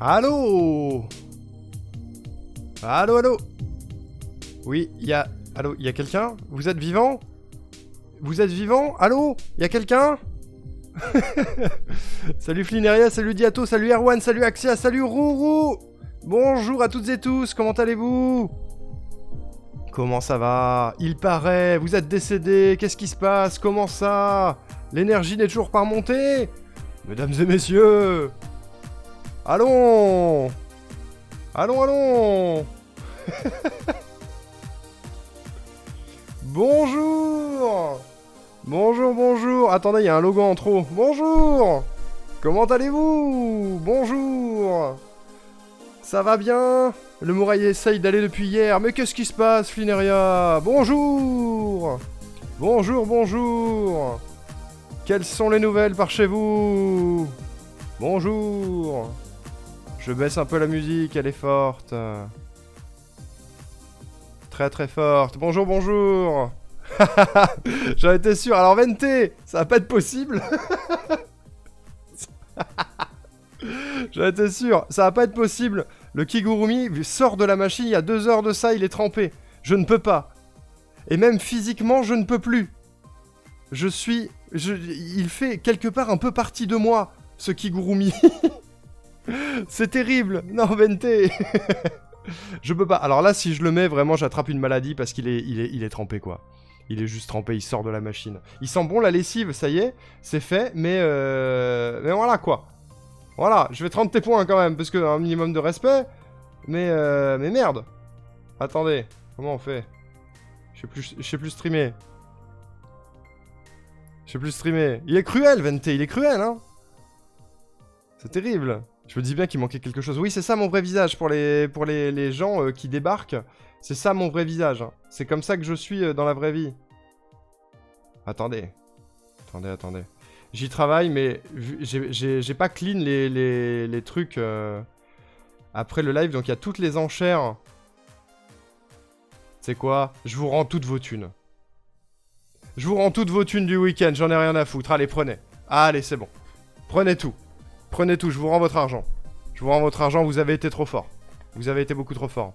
Allô? Allô, allô? Oui, il y a... Allô, il y a quelqu'un? Vous êtes vivant? Vous êtes vivant? Allô? Il y a quelqu'un? Salut Flineria, salut Diato, salut Erwan, salut Axia, salut Rourou! Bonjour à toutes et tous, comment allez-vous? Comment ça va? Il paraît, vous êtes décédés, qu'est-ce qui se passe? Comment ça? L'énergie n'est toujours pas remontée? Mesdames et messieurs! Allons! Allons, allons! Bonjour! Bonjour, bonjour! Attendez, il y a un logo en trop. Bonjour! Comment allez-vous? Bonjour! Ça va bien? Le Mouraille essaye d'aller depuis hier. Mais qu'est-ce qui se passe, Flineria? Bonjour! Bonjour, bonjour! Quelles sont les nouvelles par chez vous? Bonjour! Je baisse un peu la musique, elle est forte. Très très forte. Bonjour, bonjour! J'en étais sûr. Alors, Vente, ça va pas être possible. J'en étais sûr. Ça va pas être possible. Le Kigurumi sort de la machine il y a 2 heures de ça, il est trempé. Je ne peux pas. Et même physiquement, je ne peux plus. Il fait quelque part un peu partie de moi, ce Kigurumi. C'est terrible. Non, Vente. Je peux pas. Alors là, si je le mets, vraiment, j'attrape une maladie parce qu'il est trempé, quoi. Il est juste trempé, il sort de la machine. Il sent bon la lessive, ça y est, c'est fait, mais voilà, quoi. Voilà, je vais 30 tes points quand même, parce que un minimum de respect. Mais merde. Attendez, comment on fait? Je sais plus streamer. Je sais plus streamer. Il est cruel, Vente, il est cruel, hein. C'est terrible. Je me dis bien qu'il manquait quelque chose. Oui, c'est ça mon vrai visage pour les gens qui débarquent. C'est ça mon vrai visage. C'est comme ça que je suis dans la vraie vie. Attendez. Attendez. J'y travaille, mais j'ai pas clean les trucs après le live. Donc il y a toutes les enchères. C'est quoi? Je vous rends toutes vos thunes. Je vous rends toutes vos thunes du week-end. J'en ai rien à foutre. Allez, prenez. Allez, c'est bon. Prenez tout. Prenez tout, je vous rends votre argent. Je vous rends votre argent, vous avez été trop fort. Vous avez été beaucoup trop fort.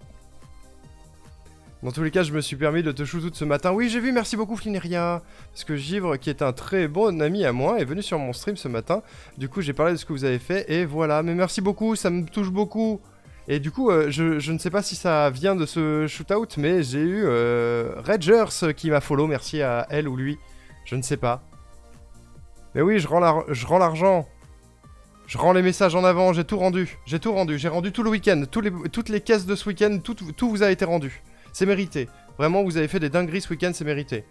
Dans tous les cas, je me suis permis de te shootout ce matin. Oui, j'ai vu, merci beaucoup Flineria. Parce que Givre, qui est un très bon ami à moi, est venu sur mon stream ce matin. Du coup, j'ai parlé de ce que vous avez fait, et voilà. Mais merci beaucoup, ça me touche beaucoup. Et du coup, je ne sais pas si ça vient de ce shootout, mais j'ai eu Ragers qui m'a follow, merci à elle ou lui. Je ne sais pas. Mais oui, je rends l'argent. Je rends les messages en avant, j'ai tout rendu. J'ai rendu tout le week-end. Toutes les caisses de ce week-end, tout vous a été rendu. C'est mérité. Vraiment, vous avez fait des dingueries ce week-end, c'est mérité.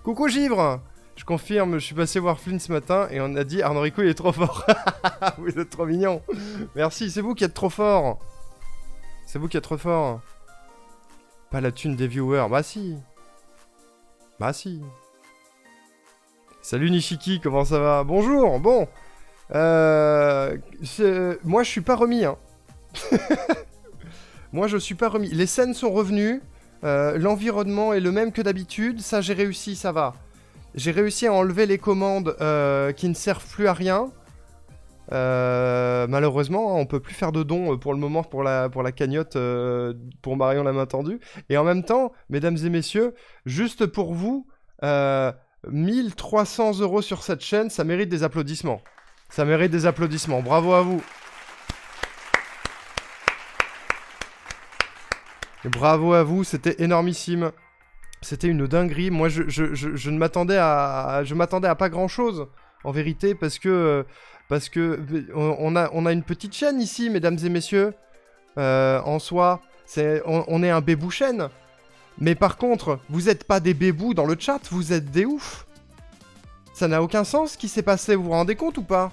Coucou Givre! Je confirme, je suis passé voir Flynn ce matin et on a dit Arnaud Rico il est trop fort. Vous êtes trop mignon. Merci, c'est vous qui êtes trop fort. C'est vous qui êtes trop fort. Pas la thune des viewers. Bah si. Bah si. Salut Nishiki, comment ça va? Bonjour, bon. Moi je suis pas remis hein. Moi je suis pas remis. Les scènes sont revenues, l'environnement est le même que d'habitude, ça j'ai réussi, ça va. J'ai réussi à enlever les commandes qui ne servent plus à rien. Malheureusement on peut plus faire de dons pour le moment pour la cagnotte pour Marion la main tendue. Et en même temps, mesdames et messieurs, juste pour vous, 1300 € sur cette chaîne, ça mérite des applaudissements. Ça mérite des applaudissements. Bravo à vous. Et bravo à vous, c'était énormissime. C'était une dinguerie. Moi, je ne m'attendais à... Je m'attendais à pas grand-chose, en vérité, parce que on a une petite chaîne ici, mesdames et messieurs. En soi, on est un bébou chaîne. Mais par contre, vous êtes pas des bébous dans le chat, vous êtes des oufs. Ça n'a aucun sens ce qui s'est passé, vous vous rendez compte ou pas?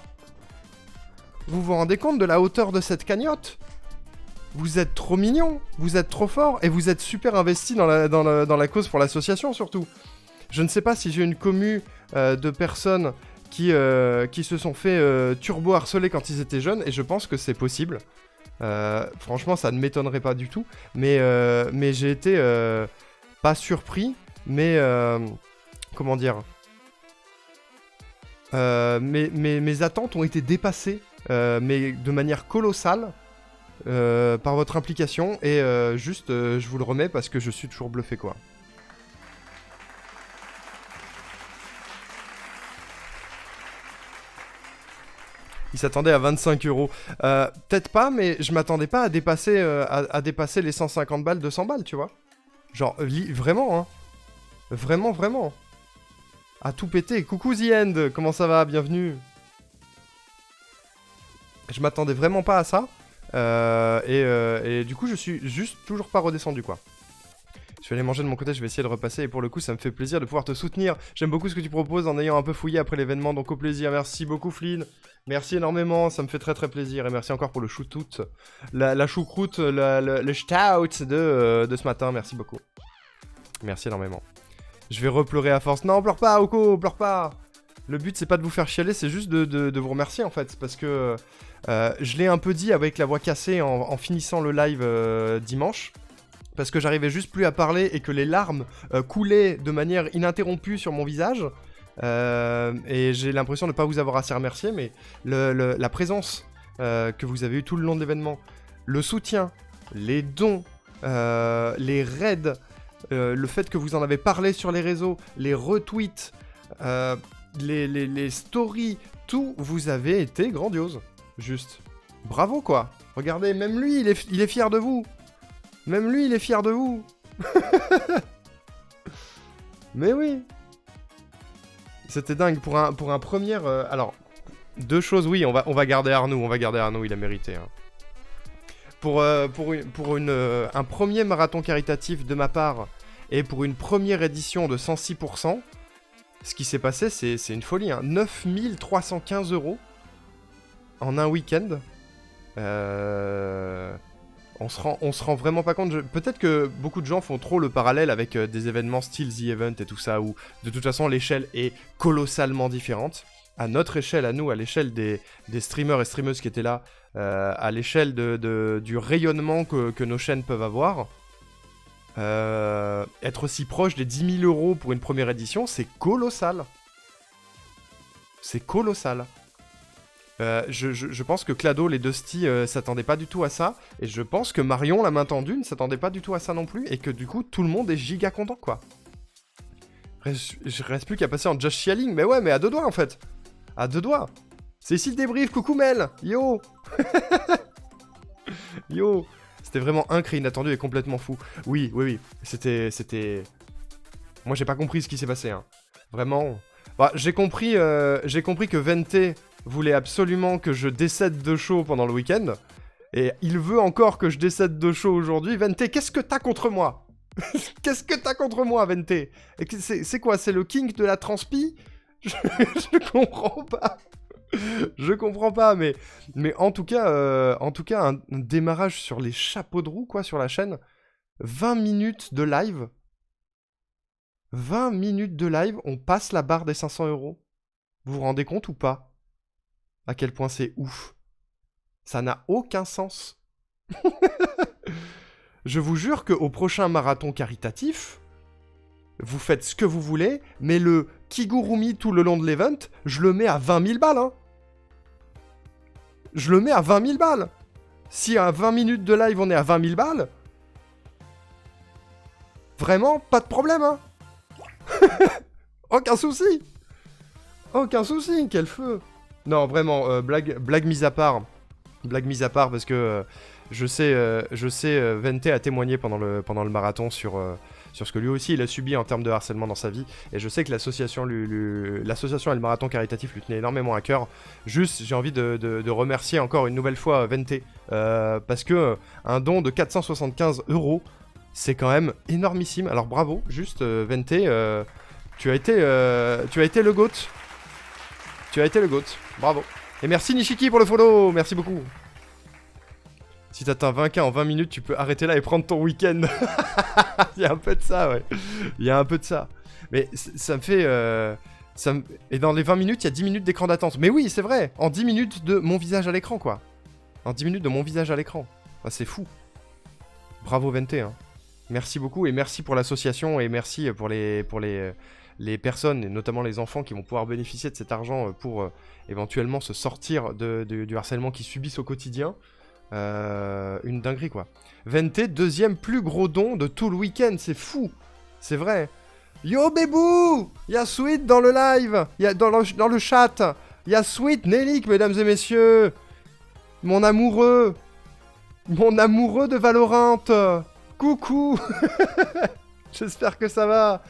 Vous vous rendez compte de la hauteur de cette cagnotte? Vous êtes trop mignons, vous êtes trop forts, et vous êtes super investis dans la cause pour l'association surtout. Je ne sais pas si j'ai une commu de personnes qui se sont fait turbo-harceler quand ils étaient jeunes, et je pense que c'est possible. Franchement, ça ne m'étonnerait pas du tout, mais j'ai été pas surpris, mais comment dire, mes attentes ont été dépassées, mais de manière colossale. par votre implication. Et juste, je vous le remets parce que je suis toujours bluffé, quoi. Il s'attendait à 25 €. Peut-être pas, mais je m'attendais pas à dépasser, à dépasser les 150 balles, 200 balles, tu vois. Genre, vraiment, hein. Vraiment, vraiment. À tout péter. Coucou The End, comment ça va? Bienvenue. Je m'attendais vraiment pas à ça. Et du coup, je suis juste toujours pas redescendu, quoi. Je vais aller manger de mon côté, je vais essayer de repasser. Et pour le coup, ça me fait plaisir de pouvoir te soutenir. J'aime beaucoup ce que tu proposes en ayant un peu fouillé après l'événement. Donc au plaisir. Merci beaucoup, Flynn. Merci énormément, ça me fait très très plaisir. Et merci encore pour le choutout. La choucroute, le stout de ce matin. Merci beaucoup. Merci énormément. Je vais repleurer à force. Non, pleure pas, Oko, pleure pas. Le but, c'est pas de vous faire chialer, c'est juste de vous remercier, en fait. Parce que je l'ai un peu dit avec la voix cassée en finissant le live dimanche. Parce que j'arrivais juste plus à parler et que les larmes coulaient de manière ininterrompue sur mon visage. Et j'ai l'impression de ne pas vous avoir assez remercié, mais la présence que vous avez eue tout le long de l'événement, le soutien, les dons, les raids, le fait que vous en avez parlé sur les réseaux, les retweets, les stories, tout, vous avez été grandiose. Juste. Bravo, quoi. Regardez, même lui, il est fier de vous. Même lui, il est fier de vous. Mais oui. C'était dingue. Pour un premier... alors, deux choses, oui, on va garder Arnaud. On va garder Arnaud, il a mérité. Hein. Pour un premier marathon caritatif de ma part, et pour une première édition de 106%, ce qui s'est passé, c'est une folie. Hein. 9315 € en un week-end. On se rend vraiment pas compte. Peut-être que beaucoup de gens font trop le parallèle avec des événements style The Event et tout ça, où de toute façon l'échelle est colossalement différente. À notre échelle, à nous, à l'échelle des streamers et streameuses qui étaient là, à l'échelle du rayonnement que nos chaînes peuvent avoir, être aussi proche des 10 000 € pour une première édition, c'est colossal. C'est colossal. Je pense que Clado, les Dusty, s'attendaient pas du tout à ça. Et je pense que Marion, la main tendue, ne s'attendait pas du tout à ça non plus. Et que du coup, tout le monde est giga content, quoi. Je reste plus qu'à passer en just chialing. Mais ouais, mais à deux doigts, en fait. À deux doigts. C'est ici le débrief. Coucou Mel. Yo. Yo. C'était vraiment un cri inattendu et complètement fou. Oui. C'était... Moi, j'ai pas compris ce qui s'est passé, hein. Vraiment... Bah, j'ai compris que Vente voulait absolument que je décède de chaud pendant le week-end. Et il veut encore que je décède de chaud aujourd'hui. Vente, qu'est-ce que t'as contre moi? Qu'est-ce que t'as contre moi, Vente? C'est quoi? C'est le king de la transpi? Je comprends pas. Je comprends pas, mais en tout cas, un démarrage sur les chapeaux de roue, quoi, sur la chaîne. 20 minutes de live. 20 minutes de live, on passe la barre des 500 €. Vous vous rendez compte ou pas? À quel point c'est ouf. Ça n'a aucun sens. Je vous jure qu'au prochain marathon caritatif, vous faites ce que vous voulez, mais le Kigurumi tout le long de l'event, je le mets à 20 000 balles, hein. Je le mets à 20 000 balles. Si à 20 minutes de live, on est à 20 000 balles, vraiment, pas de problème, hein. Aucun souci. Aucun souci, quel feu. Non, vraiment, blague mise à part. Blague mise à part parce que je sais, Vente a témoigné pendant le marathon sur ce que lui aussi il a subi en termes de harcèlement dans sa vie. Et je sais que l'association et le marathon caritatif lui tenaient énormément à cœur. Juste, j'ai envie de remercier encore une nouvelle fois Vente parce que un don de 475 €, c'est quand même énormissime. Alors bravo, juste Vente, tu as été le GOAT. Tu as été le GOAT. Bravo. Et merci Nishiki pour le follow. Merci beaucoup. Si t'atteins 20K en 20 minutes, tu peux arrêter là et prendre ton week-end. Il y a un peu de ça, ouais. Il y a un peu de ça. Mais ça me fait... Et dans les 20 minutes, il y a 10 minutes d'écran d'attente. Mais oui, c'est vrai. En 10 minutes de mon visage à l'écran, quoi. En 10 minutes de mon visage à l'écran. Ah, c'est fou. Bravo Vente, hein. Merci beaucoup et merci pour l'association et merci pour les personnes, et notamment les enfants, qui vont pouvoir bénéficier de cet argent pour éventuellement se sortir du harcèlement qu'ils subissent au quotidien. Une dinguerie, quoi. Vente, deuxième plus gros don de tout le week-end. C'est fou. C'est vrai. Yo, Bébou! Y'a Sweet dans le live. Y'a dans le chat. Y'a Sweet Nelik, mesdames et messieurs. Mon amoureux. Mon amoureux de Valorant. Coucou. J'espère que ça va.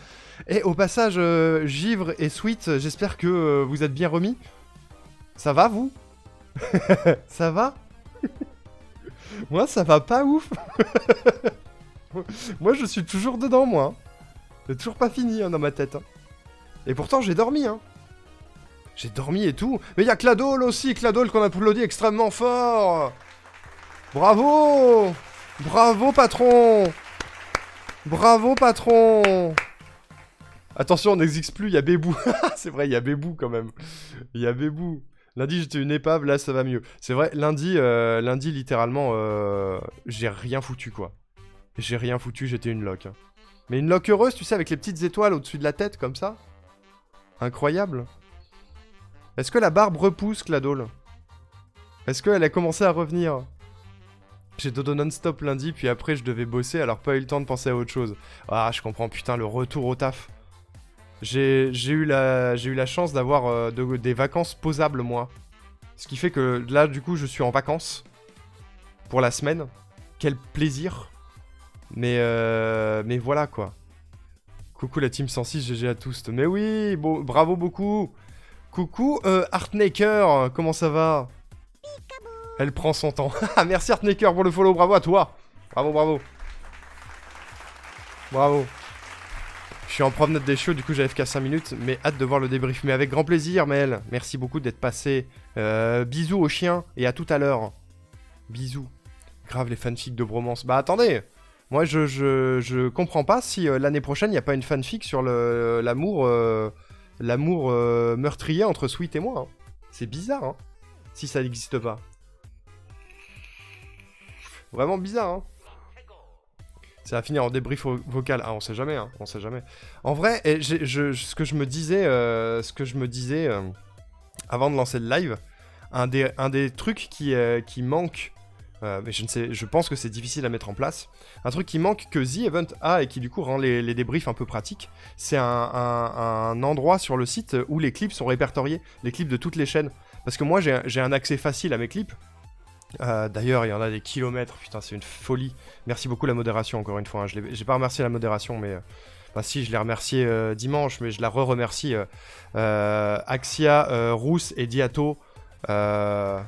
Et au passage, Givre et Sweet, j'espère que vous êtes bien remis. Ça va, vous? Ça va? Moi, ça va pas ouf. Moi, je suis toujours dedans, moi. C'est toujours pas fini, hein, dans ma tête. Hein. Et pourtant, j'ai dormi, hein. J'ai dormi et tout. Mais il y a Cladol aussi, Cladol qu'on applaudit extrêmement fort. Bravo! Bravo, patron! Bravo, patron! Attention, on n'existe plus, il y a Bébou. C'est vrai, il y a Bébou quand même. Il y a Bébou. Lundi, j'étais une épave, là, ça va mieux. C'est vrai, lundi, littéralement, j'ai rien foutu, quoi. J'ai rien foutu, j'étais une loque. Hein. Mais une loque heureuse, tu sais, avec les petites étoiles au-dessus de la tête, comme ça. Incroyable. Est-ce que la barbe repousse, Cladol? Est-ce qu'elle a commencé à revenir? J'ai dodo non-stop lundi, puis après, je devais bosser, alors pas eu le temps de penser à autre chose. Ah, je comprends, putain, le retour au taf. J'ai eu la chance d'avoir des vacances posables, moi. Ce qui fait que là, du coup, je suis en vacances. Pour la semaine. Quel plaisir. Mais voilà, quoi. Coucou la team 106, GG à tous. Mais oui, bravo beaucoup. Coucou Artnaker, comment ça va? Elle prend son temps. Merci Artnaker pour le follow, bravo à toi. Bravo, bravo. Bravo. Je suis en promenade des chiots, du coup j'ai AFK 5 minutes, mais hâte de voir le débrief. Mais avec grand plaisir, Mel. Merci beaucoup d'être passé. Bisous aux chiens et à tout à l'heure. Bisous. Grave les fanfics de bromance. Bah attendez, moi je comprends pas si l'année prochaine il n'y a pas une fanfic sur l'amour meurtrier entre Sweet et moi. Hein. C'est bizarre, hein, si ça n'existe pas. Vraiment bizarre, hein. Ça va finir en débrief vocal. Ah, on sait jamais, hein. On sait jamais. En vrai, ce que je me disais, avant de lancer le live, un des trucs qui manque, mais je pense que c'est difficile à mettre en place. Un truc qui manque que The Event a et qui du coup rend les débriefs un peu pratiques, c'est un endroit sur le site où les clips sont répertoriés, les clips de toutes les chaînes. Parce que moi, j'ai un accès facile à mes clips. D'ailleurs, il y en a des kilomètres, putain, c'est une folie. Merci beaucoup la modération, encore une fois. Hein. J'ai pas remercié la modération, mais... Bah si, je l'ai remercié dimanche, mais je la re-remercie. Axia, Rousse et Diato. Ah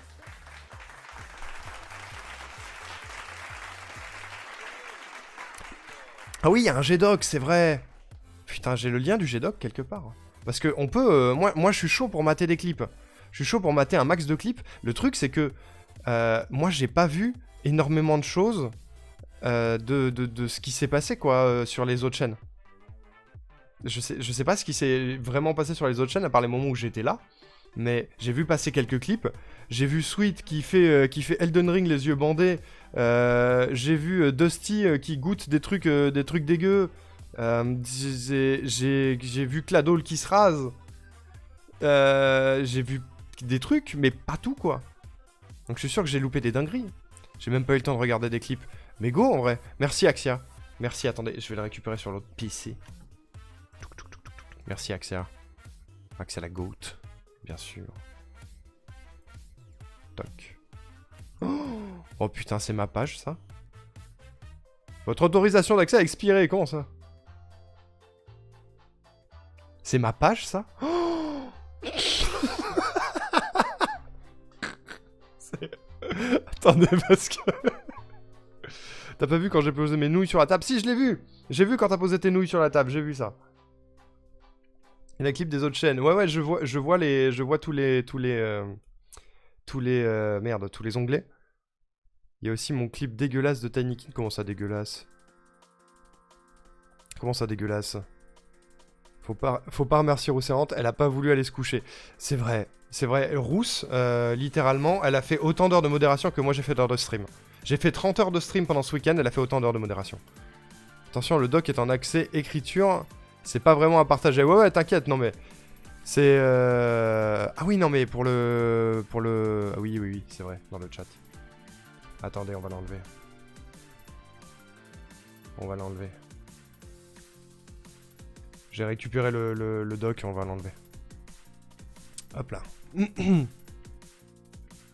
oui, il y a un GDoc, c'est vrai. Putain, j'ai le lien du GDoc quelque part. Parce que on peut... moi, je suis chaud pour mater des clips. Je suis chaud pour mater un max de clips. Le truc, c'est que... moi, j'ai pas vu énormément de choses de ce qui s'est passé, quoi, sur les autres chaînes. Je sais pas ce qui s'est vraiment passé sur les autres chaînes, à part les moments où j'étais là. Mais j'ai vu passer quelques clips. J'ai vu Sweet qui fait Elden Ring les yeux bandés. J'ai vu Dusty qui goûte des trucs dégueux. J'ai vu Cladol qui se rase. J'ai vu des trucs, mais pas tout, quoi. Donc je suis sûr que j'ai loupé des dingueries. J'ai même pas eu le temps de regarder des clips. Mais go en vrai. Merci Axia. Merci, attendez, je vais le récupérer sur l'autre PC. Merci Axia. Axia la goat. Bien sûr. Toc. Oh putain, c'est ma page ça. Votre autorisation d'accès a expiré, comment ça? C'est ma page ça? Attendez, parce que... T'as pas vu quand j'ai posé mes nouilles sur la table? Si, je l'ai vu. J'ai vu quand t'as posé tes nouilles sur la table, j'ai vu ça. Et la clip des autres chaînes. Ouais, je vois tous les merde, tous les onglets. Il y a aussi mon clip dégueulasse de Tiny King. Comment ça dégueulasse? Comment ça dégueulasse? Faut pas remercier Rousserante, elle a pas voulu aller se coucher. C'est vrai. C'est vrai, Rousse, littéralement, elle a fait autant d'heures de modération que moi j'ai fait d'heures de stream. J'ai fait 30 heures de stream pendant ce week-end, elle a fait autant d'heures de modération. Attention, le doc est en accès écriture, c'est pas vraiment à partager. Ouais, t'inquiète, non mais... C'est... Ah oui, non mais pour le... Ah oui, c'est vrai, dans le chat. Attendez, on va l'enlever. On va l'enlever. J'ai récupéré le doc, on va l'enlever. Hop là. Je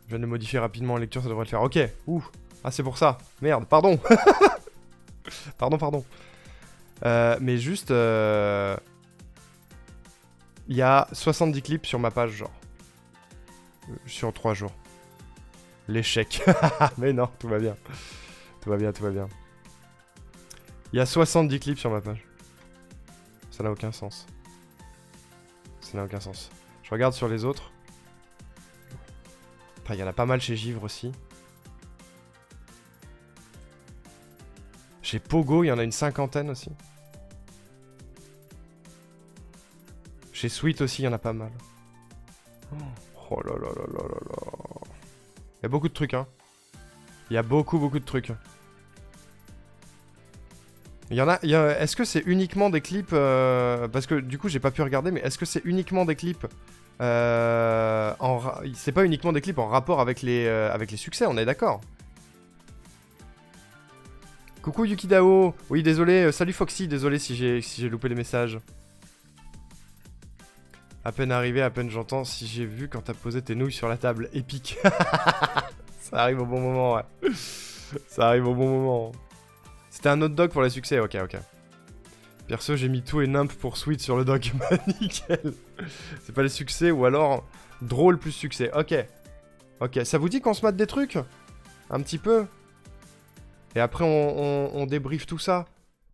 viens de le modifier rapidement en lecture, ça devrait le faire. Ok, ouh. Ah, c'est pour ça. Merde, pardon. Pardon. Mais juste... Il y a 70 clips sur ma page, genre. Sur 3 jours. L'échec. Mais non, tout va bien. Tout va bien. Il y a 70 clips sur ma page. Ça n'a aucun sens. Je regarde sur les autres. Enfin, il y en a pas mal chez Givre aussi. Chez Pogo, il y en a une 50aine aussi. Chez Sweet aussi, il y en a pas mal. Oh là là. Il y a beaucoup de trucs, hein. Il y a beaucoup de trucs. Il y en a... Est-ce que c'est uniquement des clips... Parce que du coup, j'ai pas pu regarder, mais est-ce que c'est uniquement des clips... C'est pas uniquement des clips en rapport avec les succès, on est d'accord. Coucou Yukidao. Oui, désolé. Salut Foxy, désolé si j'ai loupé les messages. À peine arrivé, à peine j'entends. Si j'ai vu quand t'as posé tes nouilles sur la table. Épique. Ça arrive au bon moment, ouais. Ça arrive au bon moment. C'était un hot dog pour les succès, ok. Perso, j'ai mis tout et nimp pour Sweet sur le dog. Bah, nickel. C'est pas les succès ou alors drôle plus succès. Ok, ça vous dit qu'on se mate des trucs? Un petit peu? Et après, on débriefe tout ça.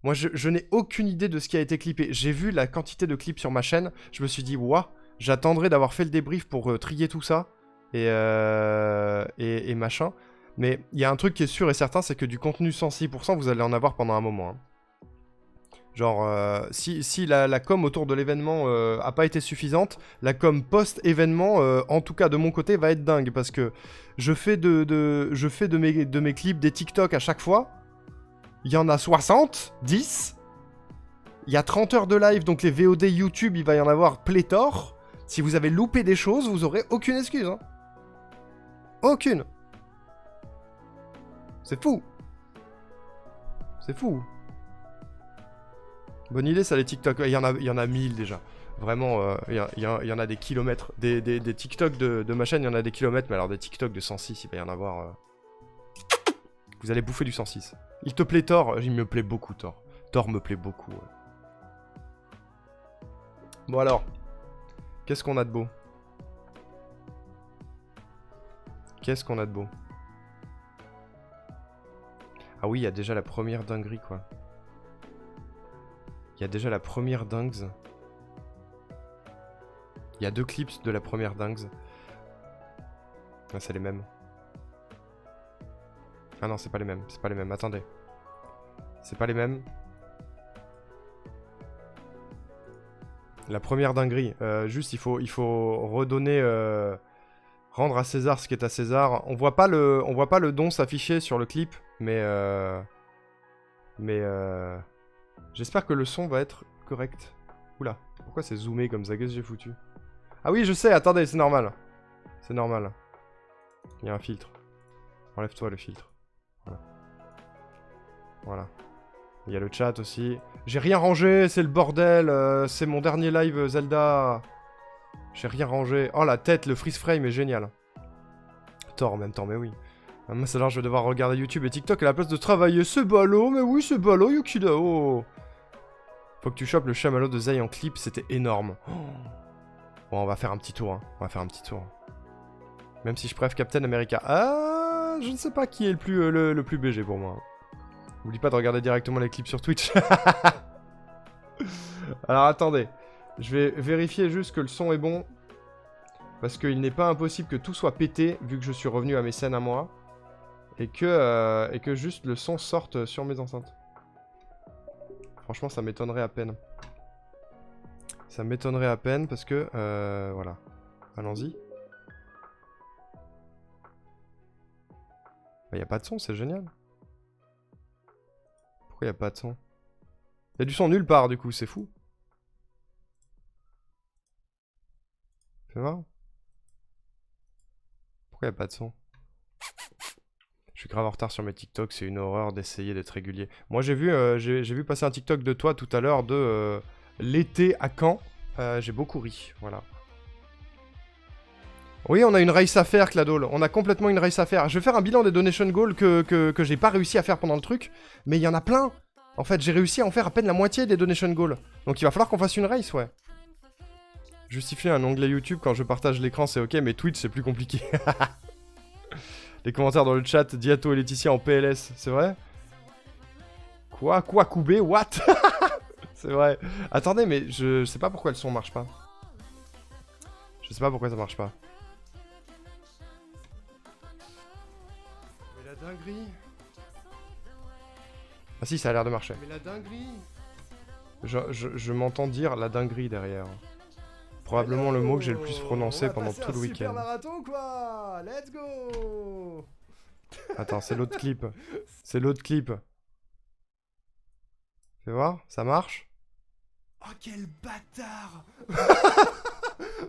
Moi, je n'ai aucune idée de ce qui a été clippé. J'ai vu la quantité de clips sur ma chaîne. Je me suis dit, ouah, j'attendrai d'avoir fait le débrief pour trier tout ça. Et machin. Mais il y a un truc qui est sûr et certain, c'est que du contenu 106%, vous allez en avoir pendant un moment. Hein. Genre, si la com autour de l'événement a pas été suffisante, la com post-événement, en tout cas de mon côté, va être dingue. Parce que je fais de mes clips des TikTok à chaque fois. Il y en a 60, 10. Il y a 30 heures de live, donc les VOD YouTube, il va y en avoir pléthore. Si vous avez loupé des choses, vous aurez aucune excuse. Hein. Aucune. C'est fou. C'est fou. Bonne idée, ça, les TikTok. Il y en a 1000 déjà. Vraiment, il y en a des kilomètres. Des TikTok de ma chaîne, il y en a des kilomètres. Mais alors, des TikTok de 106, il va y en avoir... Vous allez bouffer du 106. Il te plaît Thor? Il me plaît beaucoup, Thor. Thor me plaît beaucoup. Ouais. Bon alors, qu'est-ce qu'on a de beau? Ah oui, il y a déjà la première dinguerie, quoi. Il y a déjà la première dingues. Il y a 2 clips de la première dingues. Ah, c'est les mêmes. Ah non, c'est pas les mêmes, attendez. C'est pas les mêmes. La première dinguerie. Juste, il faut redonner... rendre à César ce qui est à César. On voit pas le don s'afficher sur le clip, mais... J'espère que le son va être correct. Oula, pourquoi c'est zoomé comme ça? Qu'est-ce que j'ai foutu? Ah oui, je sais, attendez, c'est normal. C'est normal. Il y a un filtre. Enlève-toi le filtre. Voilà. Il y a le chat aussi. J'ai rien rangé, c'est le bordel. C'est mon dernier live Zelda. J'ai rien rangé. Oh la tête, le freeze frame est génial. Thor en même temps, mais oui. Moi, c'est là, je vais devoir regarder YouTube et TikTok à la place de travailler. C'est ballot, mais oui, c'est ballot, Yukidao. Faut que tu chopes le chamallow de Zay en clip, c'était énorme. Oh. Bon, on va faire un petit tour. Hein. Même si je préfère Captain America. Ah, je ne sais pas qui est le plus BG pour moi. N'oublie pas de regarder directement les clips sur Twitch. Alors attendez, je vais vérifier juste que le son est bon. Parce qu'il n'est pas impossible que tout soit pété, vu que je suis revenu à mes scènes à moi. Et que juste le son sorte sur mes enceintes. Franchement, ça m'étonnerait à peine. Ça m'étonnerait à peine parce que... voilà. Allons-y. Bah, y a pas de son, c'est génial. Pourquoi y a pas de son? Y a du son nulle part, du coup, c'est fou. Fais voir. Pourquoi y a pas de son? Je suis grave en retard sur mes TikTok, c'est une horreur d'essayer d'être régulier. Moi j'ai vu passer un TikTok de toi tout à l'heure de l'été à Caen. J'ai beaucoup ri, voilà. Oui, on a une race à faire, Cladol. On a complètement une race à faire. Je vais faire un bilan des donation goals que j'ai pas réussi à faire pendant le truc. Mais il y en a plein. En fait, j'ai réussi à en faire à peine la moitié des donation goals. Donc il va falloir qu'on fasse une race, ouais. Justifier un onglet YouTube quand je partage l'écran, c'est ok, mais Twitch, c'est plus compliqué. Les commentaires dans le chat, Diato et Laetitia en PLS, c'est vrai? Quoi, Koubé? What? C'est vrai. Attendez, mais je sais pas pourquoi le son marche pas. Je sais pas pourquoi ça marche pas. Mais la dinguerie. Ah si, ça a l'air de marcher. Mais la dinguerie. Je m'entends dire la dinguerie derrière. Probablement le mot que j'ai le plus prononcé pendant tout le week-end. Marathon quoi. Let's go. Attends, c'est l'autre clip. C'est l'autre clip. Fais voir, ça marche? Oh quel bâtard.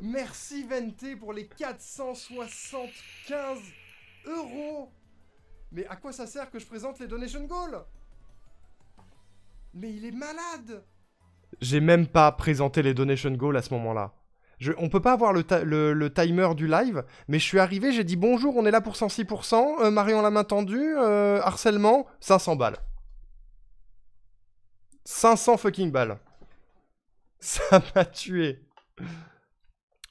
Merci Vente pour les 475 €. Mais à quoi ça sert que je présente les donation goals? Mais il est malade. J'ai même pas présenté les donation goals à ce moment-là. On peut pas avoir le timer du live, mais je suis arrivé, j'ai dit bonjour, on est là pour 106%, Marion la main tendue, harcèlement, 500 balles. 500 fucking balles. Ça m'a tué.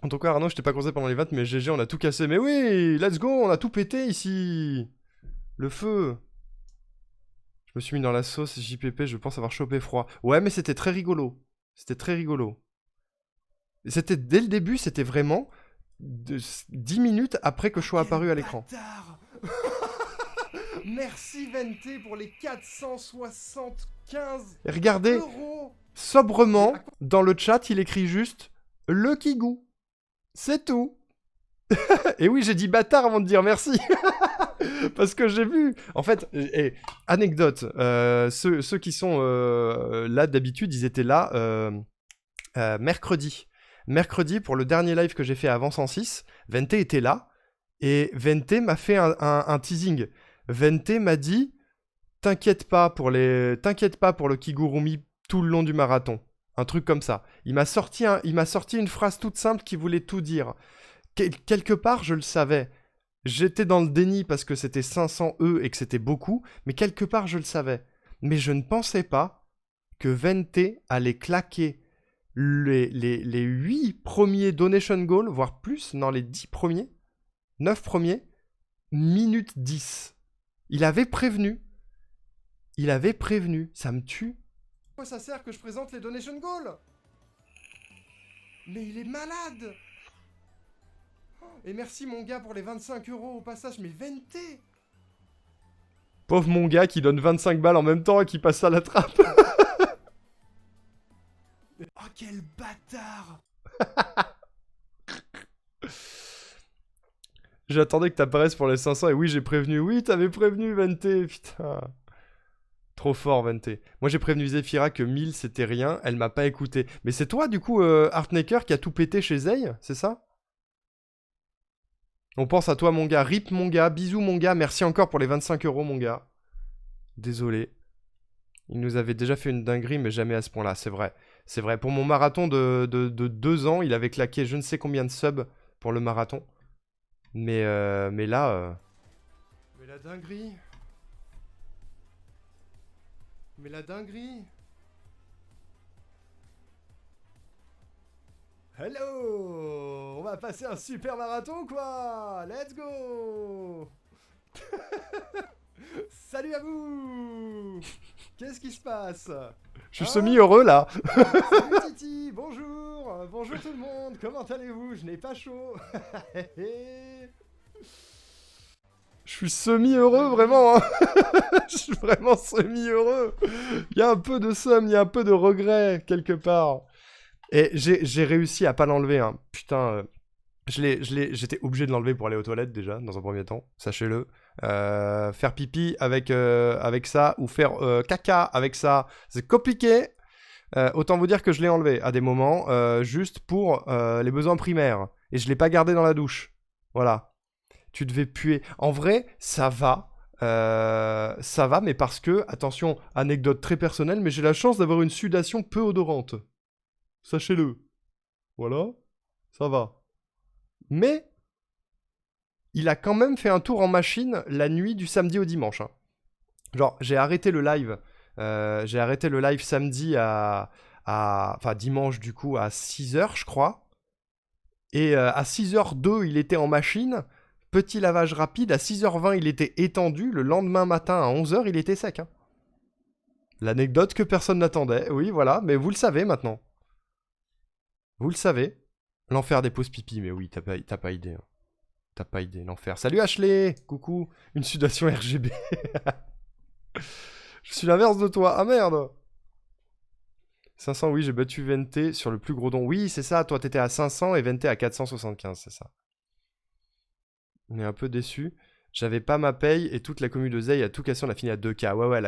En tout cas, Arnaud, je t'ai pas causé pendant les 20, mais GG, on a tout cassé. Mais oui, let's go, on a tout pété ici. Le feu. Je me suis mis dans la sauce JPP, je pense avoir chopé froid. Ouais, mais c'était très rigolo. C'était très rigolo. C'était dès le début, c'était vraiment 10 minutes après que je sois apparu à l'écran. Merci Vente pour les 475 €. Regardez, sobrement, dans le chat, il écrit juste « Le Kigou ». C'est tout. Et oui, j'ai dit bâtard avant de dire merci. Parce que j'ai vu... En fait, anecdote, ceux qui sont là d'habitude, ils étaient là mercredi. Mercredi, pour le dernier live que j'ai fait avant 106, Vente était là. Et Vente m'a fait un teasing. Vente m'a dit « T'inquiète pas pour le Kigurumi tout le long du marathon. » Un truc comme ça. Il m'a sorti une phrase toute simple qui voulait tout dire. Quelque part, je le savais. J'étais dans le déni parce que c'était 500 € et que c'était beaucoup, mais quelque part, je le savais. Mais je ne pensais pas que Vente allait claquer les 8 premiers donation goals, voire plus, non, les 10 premiers, 9 premiers, minute 10. Il avait prévenu. Il avait prévenu. Ça me tue. Pourquoi ça sert que je présente les donation goals? Mais il est malade. Et merci mon gars pour les 25 € au passage, mais Vente. Pauvre mon gars qui donne 25 balles en même temps et qui passe à la trappe. Oh quel bâtard. J'attendais que t'apparaisses pour les 500 et oui j'ai prévenu. Oui t'avais prévenu Vente, putain. Trop fort Vente. Moi j'ai prévenu Zephyra que 1000 c'était rien, elle m'a pas écouté. Mais c'est toi du coup Artmaker qui a tout pété chez Zey, c'est ça? On pense à toi mon gars, rip mon gars, bisous mon gars, merci encore pour les 25 € mon gars. Désolé. Il nous avait déjà fait une dinguerie mais jamais à ce point là, c'est vrai. C'est vrai, pour mon marathon de 2 ans, il avait claqué je ne sais combien de subs pour le marathon. Mais là... Mais la dinguerie. Mais la dinguerie. Hello. On va passer un super marathon quoi. Let's go. Salut à vous. Qu'est-ce qui se passe? Je suis semi-heureux là. Salut Titi, bonjour. Bonjour tout le monde, comment allez-vous? Je n'ai pas chaud. Je suis semi-heureux vraiment. Hein. Je suis vraiment semi-heureux. Il y a un peu de somme, il y a un peu de regret quelque part. Et j'ai réussi à pas l'enlever. Hein. Putain, j'étais obligé de l'enlever pour aller aux toilettes déjà, dans un premier temps, sachez-le. Faire pipi avec ça, ou faire caca avec ça, c'est compliqué. Autant vous dire que je l'ai enlevé à des moments, juste pour les besoins primaires. Et je l'ai pas gardé dans la douche. Voilà. Tu devais puer. En vrai, ça va. Ça va, mais parce que, attention, anecdote très personnelle, mais j'ai la chance d'avoir une sudation peu odorante. Sachez-le. Voilà, ça va. Mais, il a quand même fait un tour en machine la nuit du samedi au dimanche. Hein. Genre, j'ai arrêté le live. Samedi enfin, dimanche, du coup, à 6h, je crois. Et à 6h02, il était en machine. Petit lavage rapide. À 6h20, il était étendu. Le lendemain matin, à 11h, il était sec. Hein. L'anecdote que personne n'attendait. Oui, voilà. Mais vous le savez maintenant. Vous le savez. L'enfer des pauses pipi. Mais oui, t'as pas idée. Hein. T'as pas idée, l'enfer. Salut Ashley. Coucou. Une sudation RGB. Je suis l'inverse de toi. Ah merde. 500, oui, j'ai battu Vente sur le plus gros don. Oui, c'est ça. Toi, t'étais à 500 et Vente à 475, c'est ça. On est un peu déçu. J'avais pas ma paye et toute la commu de Zay a tout cassé. On a fini à 2K. Ouais, ouais,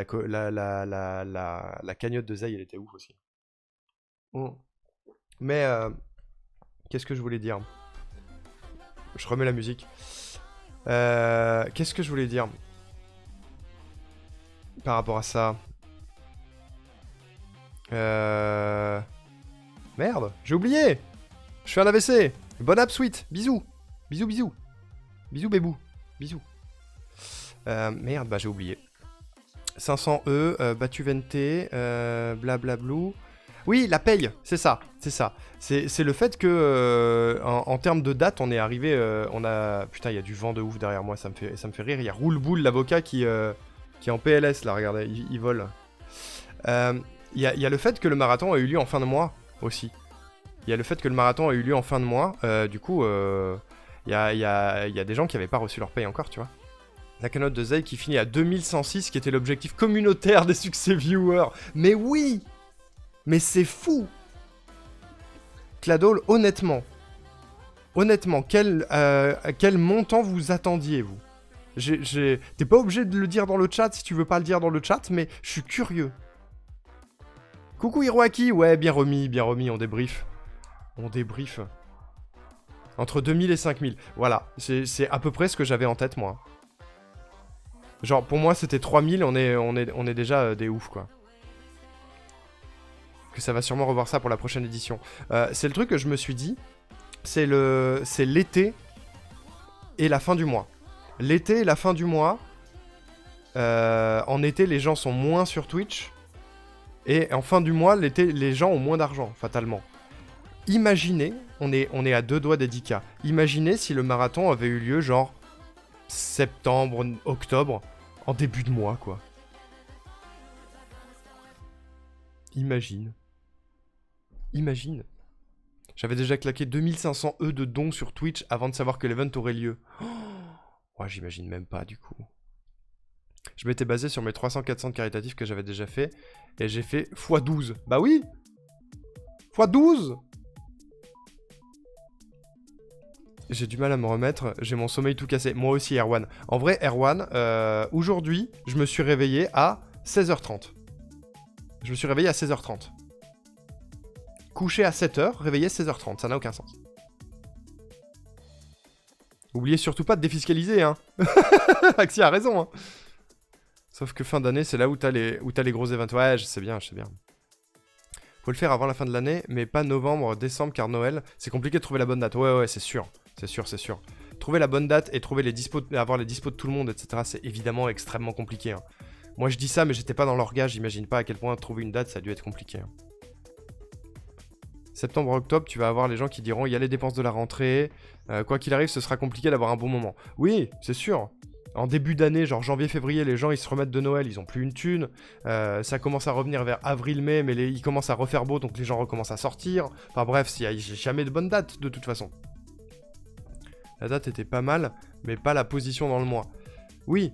la cagnotte de Zay, elle était ouf aussi. Mais, qu'est-ce que je voulais dire? Je remets la musique. Qu'est-ce que je voulais dire par rapport à ça? Merde, j'ai oublié. Je fais un AVC. Bonne app suite. Bisous. Bisous, bisous. Bisous, bébou. Bisous. Merde, bah j'ai oublié. 500 E, battu Vente, blablablou. Oui, la paye, c'est ça, c'est ça. C'est le fait que, en termes de date, on est arrivé, on a... Putain, il y a du vent de ouf derrière moi, ça me fait rire. Il y a Rouleboule, l'avocat, qui est en PLS, là, regardez, il vole. Il y a le fait que le marathon a eu lieu en fin de mois, aussi. Il y a le fait que le marathon a eu lieu en fin de mois, du coup, il y a des gens qui n'avaient pas reçu leur paye encore, tu vois. La cagnotte de Zay qui finit à 2106, qui était l'objectif communautaire des succès viewers. Mais oui! Mais c'est fou! Cladol, honnêtement, quel montant vous attendiez, vous? T'es pas obligé de le dire dans le chat si tu veux pas le dire dans le chat, mais je suis curieux. Coucou Hiroaki, ouais, bien remis, on débrief. On débrief. Entre 2000 et 5000, voilà, c'est à peu près ce que j'avais en tête, moi. Genre, pour moi, c'était 3000, on est déjà des oufs, quoi. Que ça va sûrement revoir ça pour la prochaine édition. C'est le truc que je me suis dit, c'est l'été et la fin du mois. L'été et la fin du mois, en été, les gens sont moins sur Twitch, et en fin du mois, l'été, les gens ont moins d'argent, fatalement. Imaginez, on est à 2 doigts des 10K, imaginez si le marathon avait eu lieu, genre... septembre, octobre, en début de mois, quoi. Imagine. Imagine. J'avais déjà claqué 2500 E de dons sur Twitch avant de savoir que l'event aurait lieu. Oh, ouais, j'imagine même pas, du coup. Je m'étais basé sur mes 300-400 caritatifs que j'avais déjà fait, et j'ai fait x12. Bah oui! x12! J'ai du mal à me remettre, j'ai mon sommeil tout cassé. Moi aussi, Erwan. En vrai, Erwan, aujourd'hui, je me suis réveillé à 16h30. Je me suis réveillé à 16h30. Couché à 7h, réveillé à 16h30, ça n'a aucun sens. Oubliez surtout pas de défiscaliser, hein. Axi a raison, hein. Sauf que fin d'année, c'est là où t'as les gros événements. Ouais, je sais bien, je sais bien. Faut le faire avant la fin de l'année, mais pas novembre, décembre, car Noël, c'est compliqué de trouver la bonne date. Ouais, ouais, c'est sûr. C'est sûr, c'est sûr. Trouver la bonne date et trouver avoir les dispos de tout le monde, etc., c'est évidemment extrêmement compliqué. Hein. Moi, je dis ça, mais j'étais pas dans l'orga, j'imagine pas à quel point trouver une date, ça a dû être compliqué. Hein. Septembre, octobre, tu vas avoir les gens qui diront il y a les dépenses de la rentrée, quoi qu'il arrive, ce sera compliqué d'avoir un bon moment. Oui, c'est sûr. En début d'année, genre janvier-février, les gens ils se remettent de Noël, ils ont plus une thune. Ça commence à revenir vers avril-mai, mais il commence à refaire beau, donc les gens recommencent à sortir. Enfin bref, il n'y a jamais de bonne date de toute façon. La date était pas mal, mais pas la position dans le mois. Oui,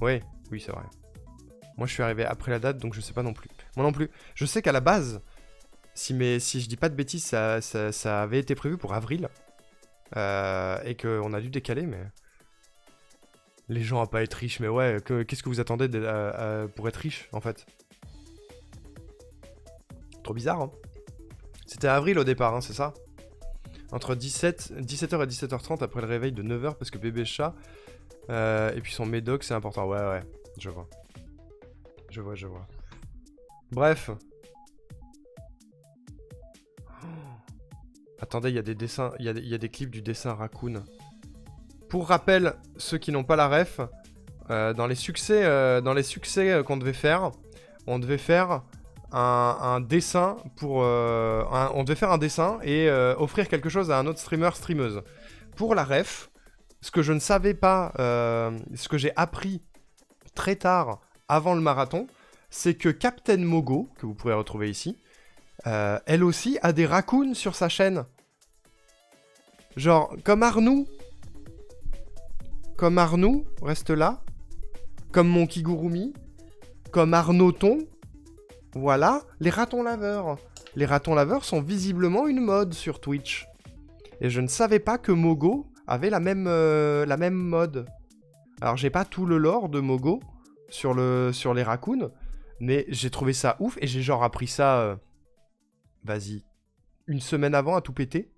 oui, c'est vrai. Moi je suis arrivé après la date, donc je sais pas non plus. Moi non plus. Je sais qu'à la base, si je dis pas de bêtises, ça avait été prévu pour avril. Et qu'on a dû décaler, mais... Les gens à pas être riches, mais ouais, qu'est-ce que vous attendez pour être riche, en fait? Trop bizarre, hein. C'était avril au départ, hein, c'est ça? Entre 17h et 17h30 après le réveil de 9h, parce que bébé chat Et puis son médoc, c'est important. Ouais, ouais, je vois. Je vois. Bref. Attendez, il y a des dessins, il y a des clips du dessin Raccoon. Pour rappel, ceux qui n'ont pas la ref, dans les succès qu'on devait faire, on devait faire un dessin pour... on devait faire un dessin et offrir quelque chose à un autre streameuse. Pour la ref, ce que je ne savais pas, ce que j'ai appris très tard avant le marathon, c'est que Captain Mogo, que vous pourrez retrouver ici, elle aussi a des raccoons sur sa chaîne. Genre, comme Arnoux. Comme Arnoux, reste là. Comme mon Kigurumi. Comme Arnauton. Voilà, les ratons laveurs. Les ratons laveurs sont visiblement une mode sur Twitch. Et je ne savais pas que Mogo avait la même mode. Alors, j'ai pas tout le lore de Mogo sur les raccoons, mais j'ai trouvé ça ouf et j'ai genre appris ça... vas-y, une semaine avant à tout péter.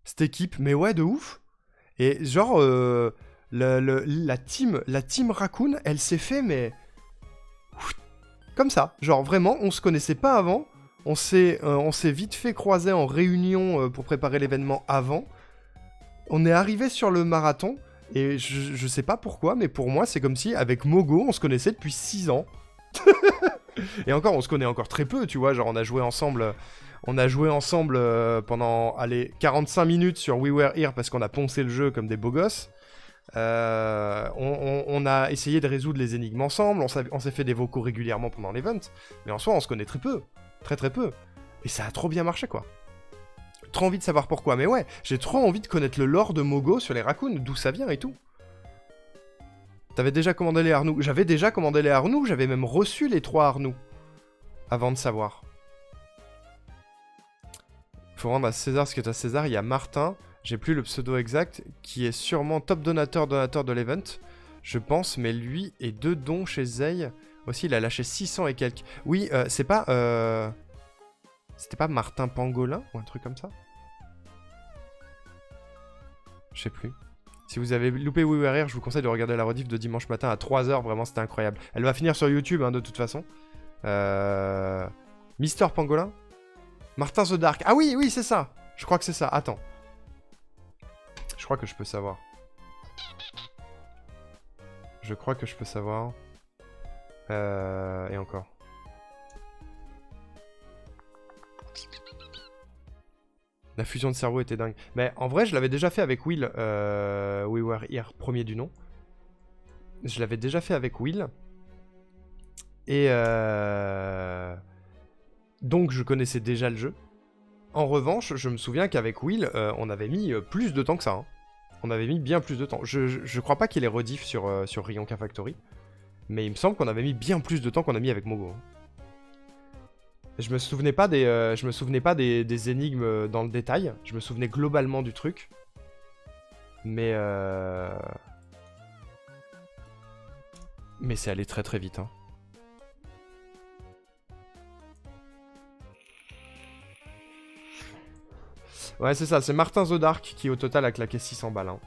Cette équipe, mais ouais, de ouf. Et genre, la team Raccoon, elle s'est fait, mais... comme ça. Genre, vraiment, on se connaissait pas avant. On s'est vite fait croiser en réunion pour préparer l'événement avant. On est arrivé sur le marathon, et je sais pas pourquoi, mais pour moi, c'est comme si, avec Mogo, on se connaissait depuis 6 ans. Et encore, on se connaît encore très peu, tu vois. Genre, on a joué ensemble pendant, allez, 45 minutes sur We Were Here parce qu'on a poncé le jeu comme des beaux gosses. On a essayé de résoudre les énigmes ensemble, on s'est fait des vocaux régulièrement pendant l'event, mais en soi, on se connaît très peu. Très très peu. Et ça a trop bien marché, quoi. Trop envie de savoir pourquoi, mais ouais, j'ai trop envie de connaître le lore de Mogo sur les raccoons, d'où ça vient et tout. T'avais déjà commandé les Arnoux? J'avais déjà commandé les Arnoux, j'avais même reçu les 3 Arnoux. Avant de savoir. Faut rendre à César ce que t'as César, il y a Martin, j'ai plus le pseudo exact, qui est sûrement top donateur de l'event, je pense, mais lui et 2 dons chez Zey. Aussi, il a lâché 600 et quelques. Oui, c'est pas... c'était pas Martin Pangolin ou un truc comme ça? Je sais plus. Si vous avez loupé We Were Here, je vous conseille de regarder la rediff de dimanche matin à 3h, vraiment c'était incroyable. Elle va finir sur YouTube hein, de toute façon. Mister Pangolin? Martin the Dark. Ah oui, oui, c'est ça. Je crois que c'est ça. Attends. Je crois que je peux savoir. Je crois que je peux savoir. Et encore. La fusion de cerveau était dingue. Mais en vrai, je l'avais déjà fait avec Will. We Were Here, premier du nom. Je l'avais déjà fait avec Will. Et donc, je connaissais déjà le jeu. En revanche, je me souviens qu'avec Will, on avait mis plus de temps que ça. Hein. On avait mis bien plus de temps. Je crois pas qu'il est rediff sur Ryonka Factory. Mais il me semble qu'on avait mis bien plus de temps qu'on a mis avec Mogo. Je me souvenais pas des énigmes dans le détail. Je me souvenais globalement du truc. Mais c'est allé très très vite. Hein. Ouais, c'est ça. C'est Martin the Dark qui au total a claqué 600 balles. Hein.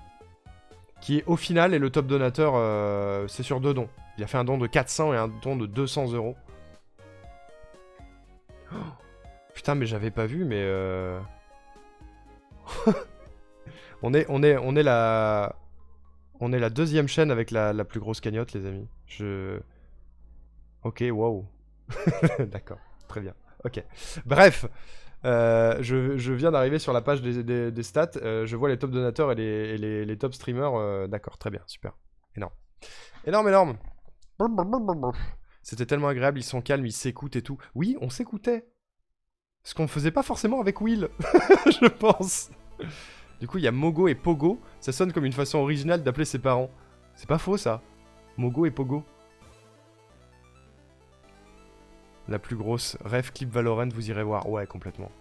Qui au final est le top donateur. C'est sur 2 dons. Il a fait un don de 400 et un don de 200 €. Oh, putain, mais j'avais pas vu, mais on est la deuxième chaîne avec la plus grosse cagnotte, les amis. Ok, wow. D'accord, très bien. Ok. Bref, je viens d'arriver sur la page des stats. Je vois les top donateurs et les top streamers. D'accord, très bien, super. Énorme. Énorme. C'était tellement agréable, ils sont calmes, ils s'écoutent et tout. Oui, on s'écoutait. Ce qu'on faisait pas forcément avec Will, je pense. Du coup, il y a Mogo et Pogo. Ça sonne comme une façon originale d'appeler ses parents. C'est pas faux, ça. Mogo et Pogo. La plus grosse ref clip Valorant, vous irez voir. Ouais, complètement.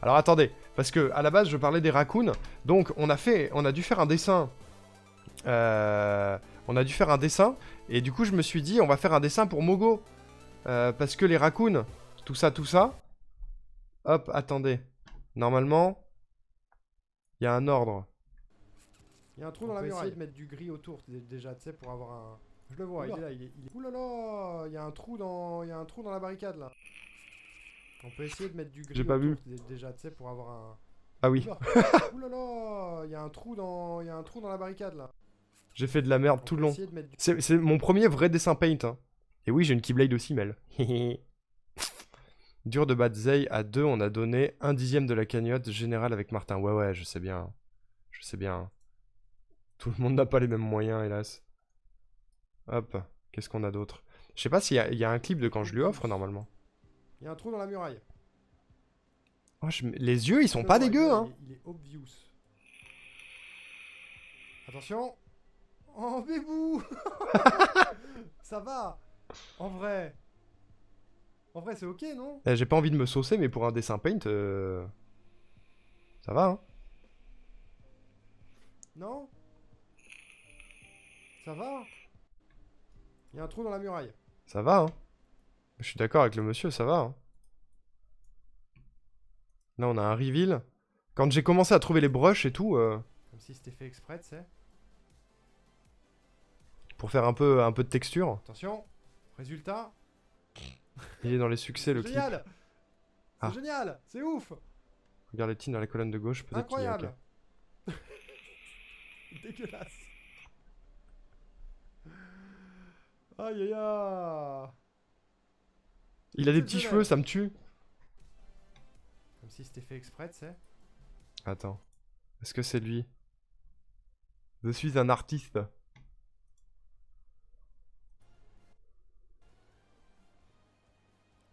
Alors, attendez. Parce que, à la base, je parlais des raccoons. Donc, on a dû faire un dessin. Et du coup, je me suis dit, on va faire un dessin pour Mogo. Parce que les raccoons, tout ça. Hop, attendez. Normalement, il y a un ordre. Il y a un trou dans la muraille. Essayer de mettre du gris autour déjà, tu sais, pour avoir un... Je le vois, il est là, il est... Ouh là là, il y a un trou dans la barricade, là. On peut essayer de mettre du gris autour déjà, tu sais, pour avoir un... Ah oui. Ouh là là, il y a un trou dans la barricade, là. J'ai fait de la merde tout le long. C'est mon premier vrai dessin paint, hein. Et oui, j'ai une Keyblade aussi, Mel. Dur de battre Zay à 2, on a donné 1/10 de la cagnotte générale avec Martin. Ouais, ouais, je sais bien. Je sais bien. Tout le monde n'a pas les mêmes moyens, hélas. Hop, qu'est-ce qu'on a d'autre? Je sais pas s'il y a un clip de quand je lui offre, normalement. Il y a un trou dans la muraille. Oh, les yeux, ils sont pas dégueux, hein. Il est obvious. Attention. Oh, bébou. Ça va. En vrai, c'est ok, non? J'ai pas envie de me saucer, mais pour un dessin paint, ça va, hein? Non? Ça va? Il y a un trou dans la muraille. Ça va, hein? Je suis d'accord avec le monsieur, ça va, hein? Là, on a un reveal. Quand j'ai commencé à trouver les brushes et tout... Comme si c'était fait exprès, tu sais. Pour faire un peu de texture. Attention. Résultat. Il est dans les succès, le clip. Génial. C'est génial. C'est ouf. Regarde les tines dans la colonne de gauche. Incroyable. Okay. Dégueulasse. Aïe aïe aïe. Il a des petits cheveux, ça me tue. Comme si c'était fait exprès, tu sais. Attends. Est-ce que c'est lui? Je suis un artiste.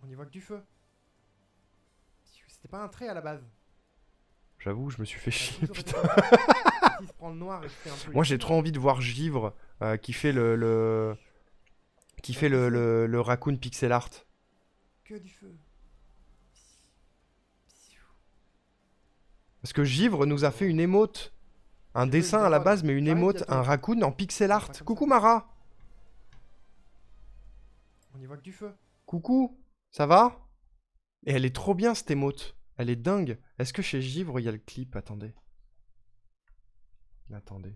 On y voit que du feu. C'était pas un trait à la base. J'avoue, je me suis fait chier, putain. Il se prend le noir et fait un peu. Moi, j'ai trop envie de voir Givre qui fait le raccoon pixel art. Que du feu. Parce que Givre nous a fait une émote. Un dessin à la base, mais une émote, un raccoon en pixel art. Coucou Mara. On y voit que du feu. Coucou. Ça va? Et elle est trop bien cette émote. Elle est dingue. Est-ce que chez Givre il y a le clip? Attendez. Attendez.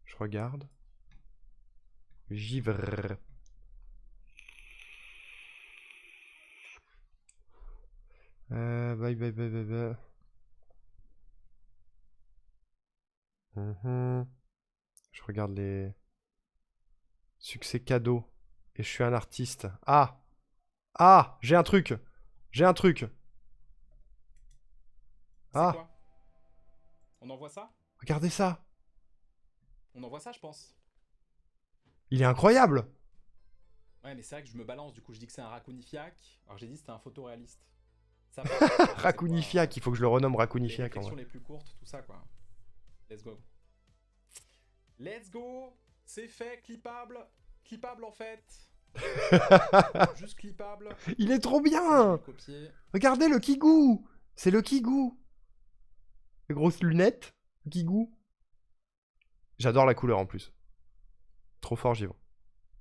Je regarde. Givre. Bye bye bye bye bye. Je regarde les succès cadeaux. Et je suis un artiste. Ah! Ah! J'ai un truc! J'ai un truc! Ah! Quoi? On envoie ça? Regardez ça! On envoie ça, je pense. Il est incroyable! Ouais, mais c'est vrai que je me balance, du coup je dis que c'est un Raccoonifiac. Alors j'ai dit que c'était un photoréaliste. Raccoonifiac, il faut que je le renomme Raccoonifiac. Les réflexions les plus courtes, tout ça quoi. Let's go. Let's go! C'est fait, clippable. Clippable en fait. Juste clippable. Il est trop bien! Regardez le Kigou! C'est le Kigou! Les grosses lunettes, le Kigou. J'adore la couleur en plus. Trop fort, Givre.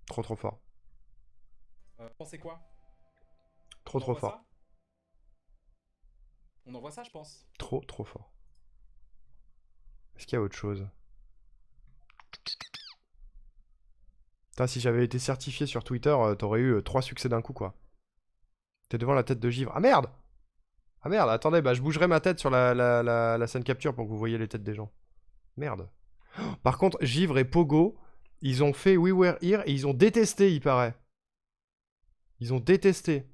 Trop trop fort. Pensez quoi? Trop trop fort. Ça on envoie ça, je pense. Trop trop fort. Est-ce qu'il y a autre chose? Putain, si j'avais été certifié sur Twitter, t'aurais eu 3 succès d'un coup, quoi. T'es devant la tête de Givre. Ah merde! Ah merde, attendez, bah je bougerai ma tête sur la scène capture pour que vous voyez les têtes des gens. Merde. Par contre, Givre et Pogo, ils ont fait We Were Here et ils ont détesté, il paraît. Ils ont détesté.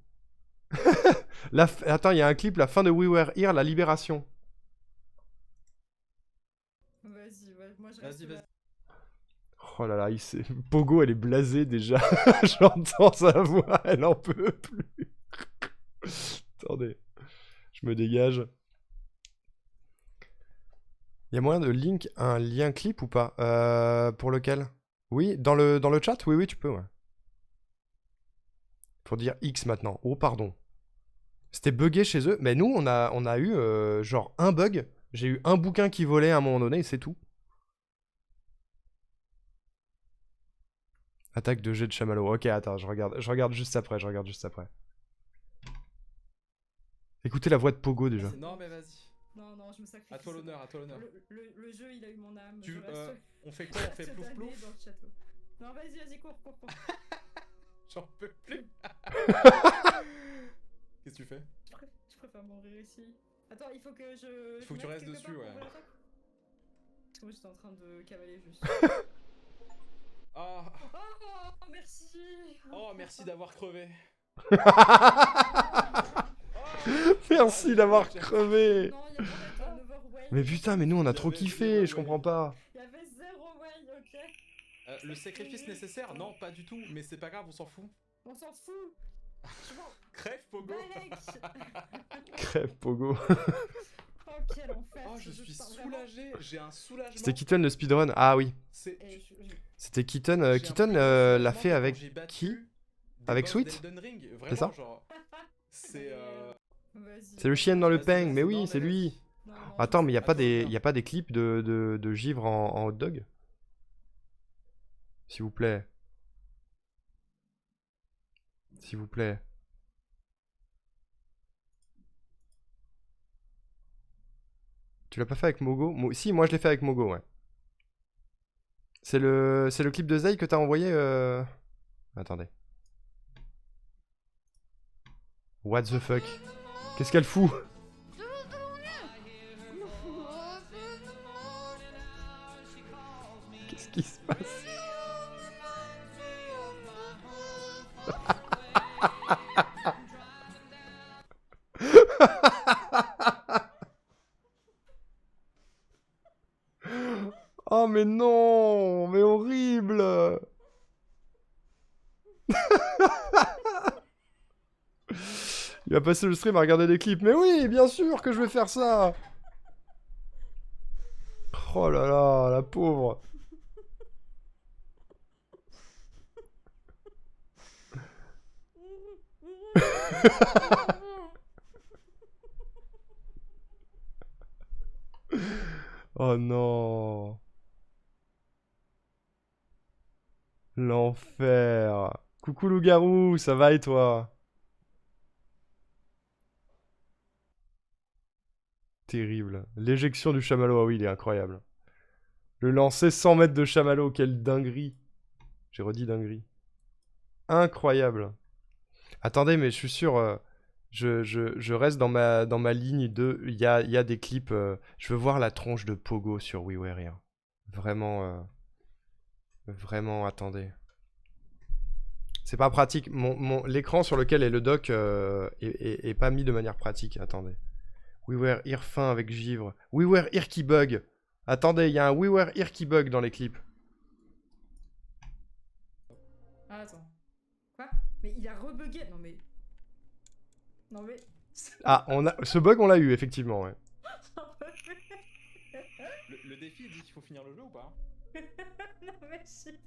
Attends, il y a un clip, la fin de We Were Here, la libération. Vas-y, ouais, moi je reste là. Oh là là, Pogo, elle est blasée déjà. J'entends sa voix, elle en peut plus. Attendez, je me dégage. Il y a moyen de link un lien clip ou pas? Pour lequel? Oui, dans le chat? Oui, oui, tu peux, ouais. Faut dire X maintenant. Oh, pardon. C'était buggé chez eux. Mais nous, on a eu genre un bug. J'ai eu un bouquin qui volait à un moment donné et c'est tout. Attaque de jet de chamallow. Ok, attends, je regarde juste après. Écoutez la voix de Pogo déjà. Non, mais vas-y. Non, non, je me sacrifie. À toi l'honneur, à toi l'honneur. Le jeu, il a eu mon âme. Tu, je reste on fait quoi? On fait plouf condamnée plouf? dans le château. Non, vas-y, vas-y, cours. J'en peux plus. Qu'est-ce que tu fais? Je préfère mourir ici. Attends, il faut que je... Il faut que tu restes dessus, ouais. Parce que moi, j'étais en train de cavaler juste. Ah. Oh, merci. Oh, merci d'avoir crevé. Merci d'avoir crevé. Non, il y a peut-être un overwhelm. Mais putain, mais nous on a trop kiffé, je comprends pas. Il y avait 0 way, ok. Le sacrifice nécessaire? Non, pas du tout, mais c'est pas grave, on s'en fout. On s'en fout. Je m'en Crève, Pogo. balèque. Crève, Pogo. Oh, quel enfer. Oh, je ce jeu, suis putain, vraiment. soulagé, j'ai un soulagement. C'était Kitten le speedrun. Ah oui. C'est... Et C'était Kitten. J'ai un Kitten putain de l'a soulagement fait quand avec j'ai battu qui? des Avec boss Sweet? d'Elden Ring. Vraiment, C'est ça genre... C'est Vas-y. C'est le chien dans le Vas-y, peigne, vas-y, mais non, oui, mais c'est vas-y. lui. Non, Attends, mais y a pas Attends, des, regarde. y a pas des clips de givre en hot dog? S'il vous plaît. S'il vous plaît. Tu l'as pas fait avec Mogo? Si, moi je l'ai fait avec Mogo, ouais. C'est le clip de Zay que t'as envoyé Attendez. What the fuck? Qu'est-ce qu'elle fout? Qu'est-ce qui se passe? Oh mais non! Mais horrible! Il va passer le stream à regarder des clips. Mais oui, bien sûr que je vais faire ça! Oh là là, la pauvre! Oh non! L'enfer! Coucou loup-garou, ça va et toi? Terrible. L'éjection du chamallow, ah oui, il est incroyable. Le lancer 100 mètres de chamallow, quelle dinguerie. J'ai redit dinguerie. Incroyable. Attendez, mais je suis sûr, je reste dans ma ligne de... Il y a des clips... je veux voir la tronche de Pogo sur We Were Here. Vraiment, vraiment, attendez. C'est pas pratique. L'écran sur lequel est le doc est pas mis de manière pratique. Attendez. We Were Here fin avec givre. We Were Here qui bug. Attendez, il y a un We Were Here qui bug dans les clips. Ah, attends. Quoi? Mais il a rebugué. Non, mais. Non, mais. Ah, ce bug, on l'a eu, effectivement, ouais. Le défi dit qu'il faut finir le jeu ou pas? Non, mais chiffre.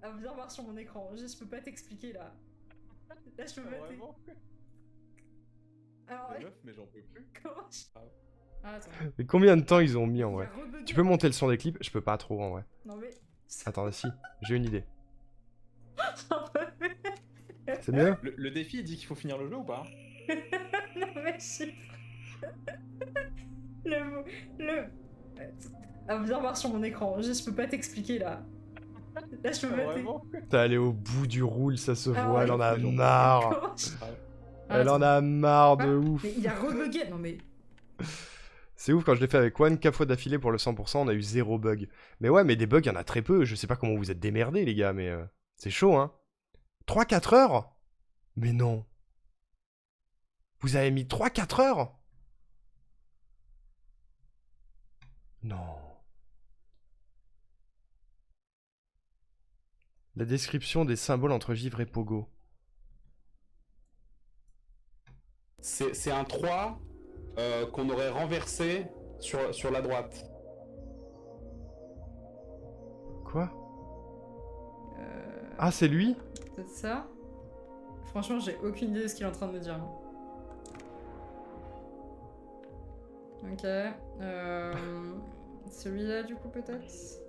Ah, viens voir sur mon écran. Je peux pas t'expliquer là. Là, je peux pas t'expliquer. Vraiment? Alors, Mais meuf, mais j'en peux plus. comment je... Ah, attends. Mais combien de temps ils ont mis en Il vrai? a rebugué. Tu peux monter le son des clips? Je peux pas trop en vrai. Non, mais. Attendez, si, j'ai une idée. J'en peux plus. C'est mieux? Le défi dit qu'il faut finir le jeu ou pas? Non, mais chiffre. Ah, viens voir sur mon écran. Je peux pas t'expliquer là. Là, je peux pas Vraiment? T'es allé au bout du roule, ça se Ah voit, ouais. elle en a Mais j'en peux marre. Comment je... Elle en a marre de ouf. Mais il a rebugué. Non, mais. C'est ouf, quand je l'ai fait avec One, 4 fois d'affilée pour le 100%, on a eu 0 bug. Mais ouais, mais des bugs, il y en a très peu. Je sais pas comment vous êtes démerdés, les gars, mais c'est chaud, hein. 3-4 heures? Mais non. Vous avez mis 3-4 heures? Non. La description des symboles entre givre et pogo. C'est un 3 qu'on aurait renversé sur la droite. Quoi? Ah, c'est lui? C'est ça? Franchement, j'ai aucune idée de ce qu'il est en train de me dire. Ok. Celui-là, du coup, peut-être?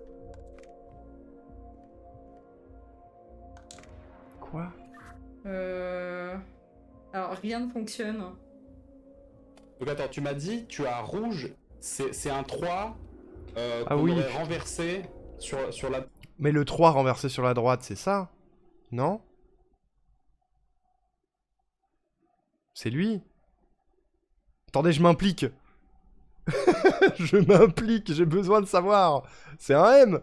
Quoi? Alors, rien ne fonctionne. Donc attends, tu m'as dit, tu as rouge, c'est un 3 Ah qu'on oui. aurait renversé sur la... Mais le 3 renversé sur la droite, c'est ça? Non? C'est lui? Attendez, je m'implique. Je m'implique, j'ai besoin de savoir. C'est un M.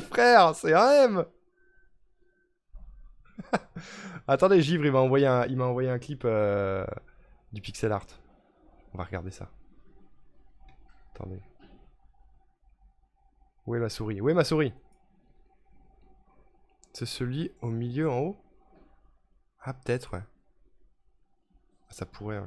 Frère, c'est un M. Attendez, Givre, il m'a envoyé un clip du pixel art. On va regarder ça. Attendez. Où est ma souris? Où est ma souris? C'est celui au milieu en haut? Ah, peut-être, ouais. Ça pourrait, ouais.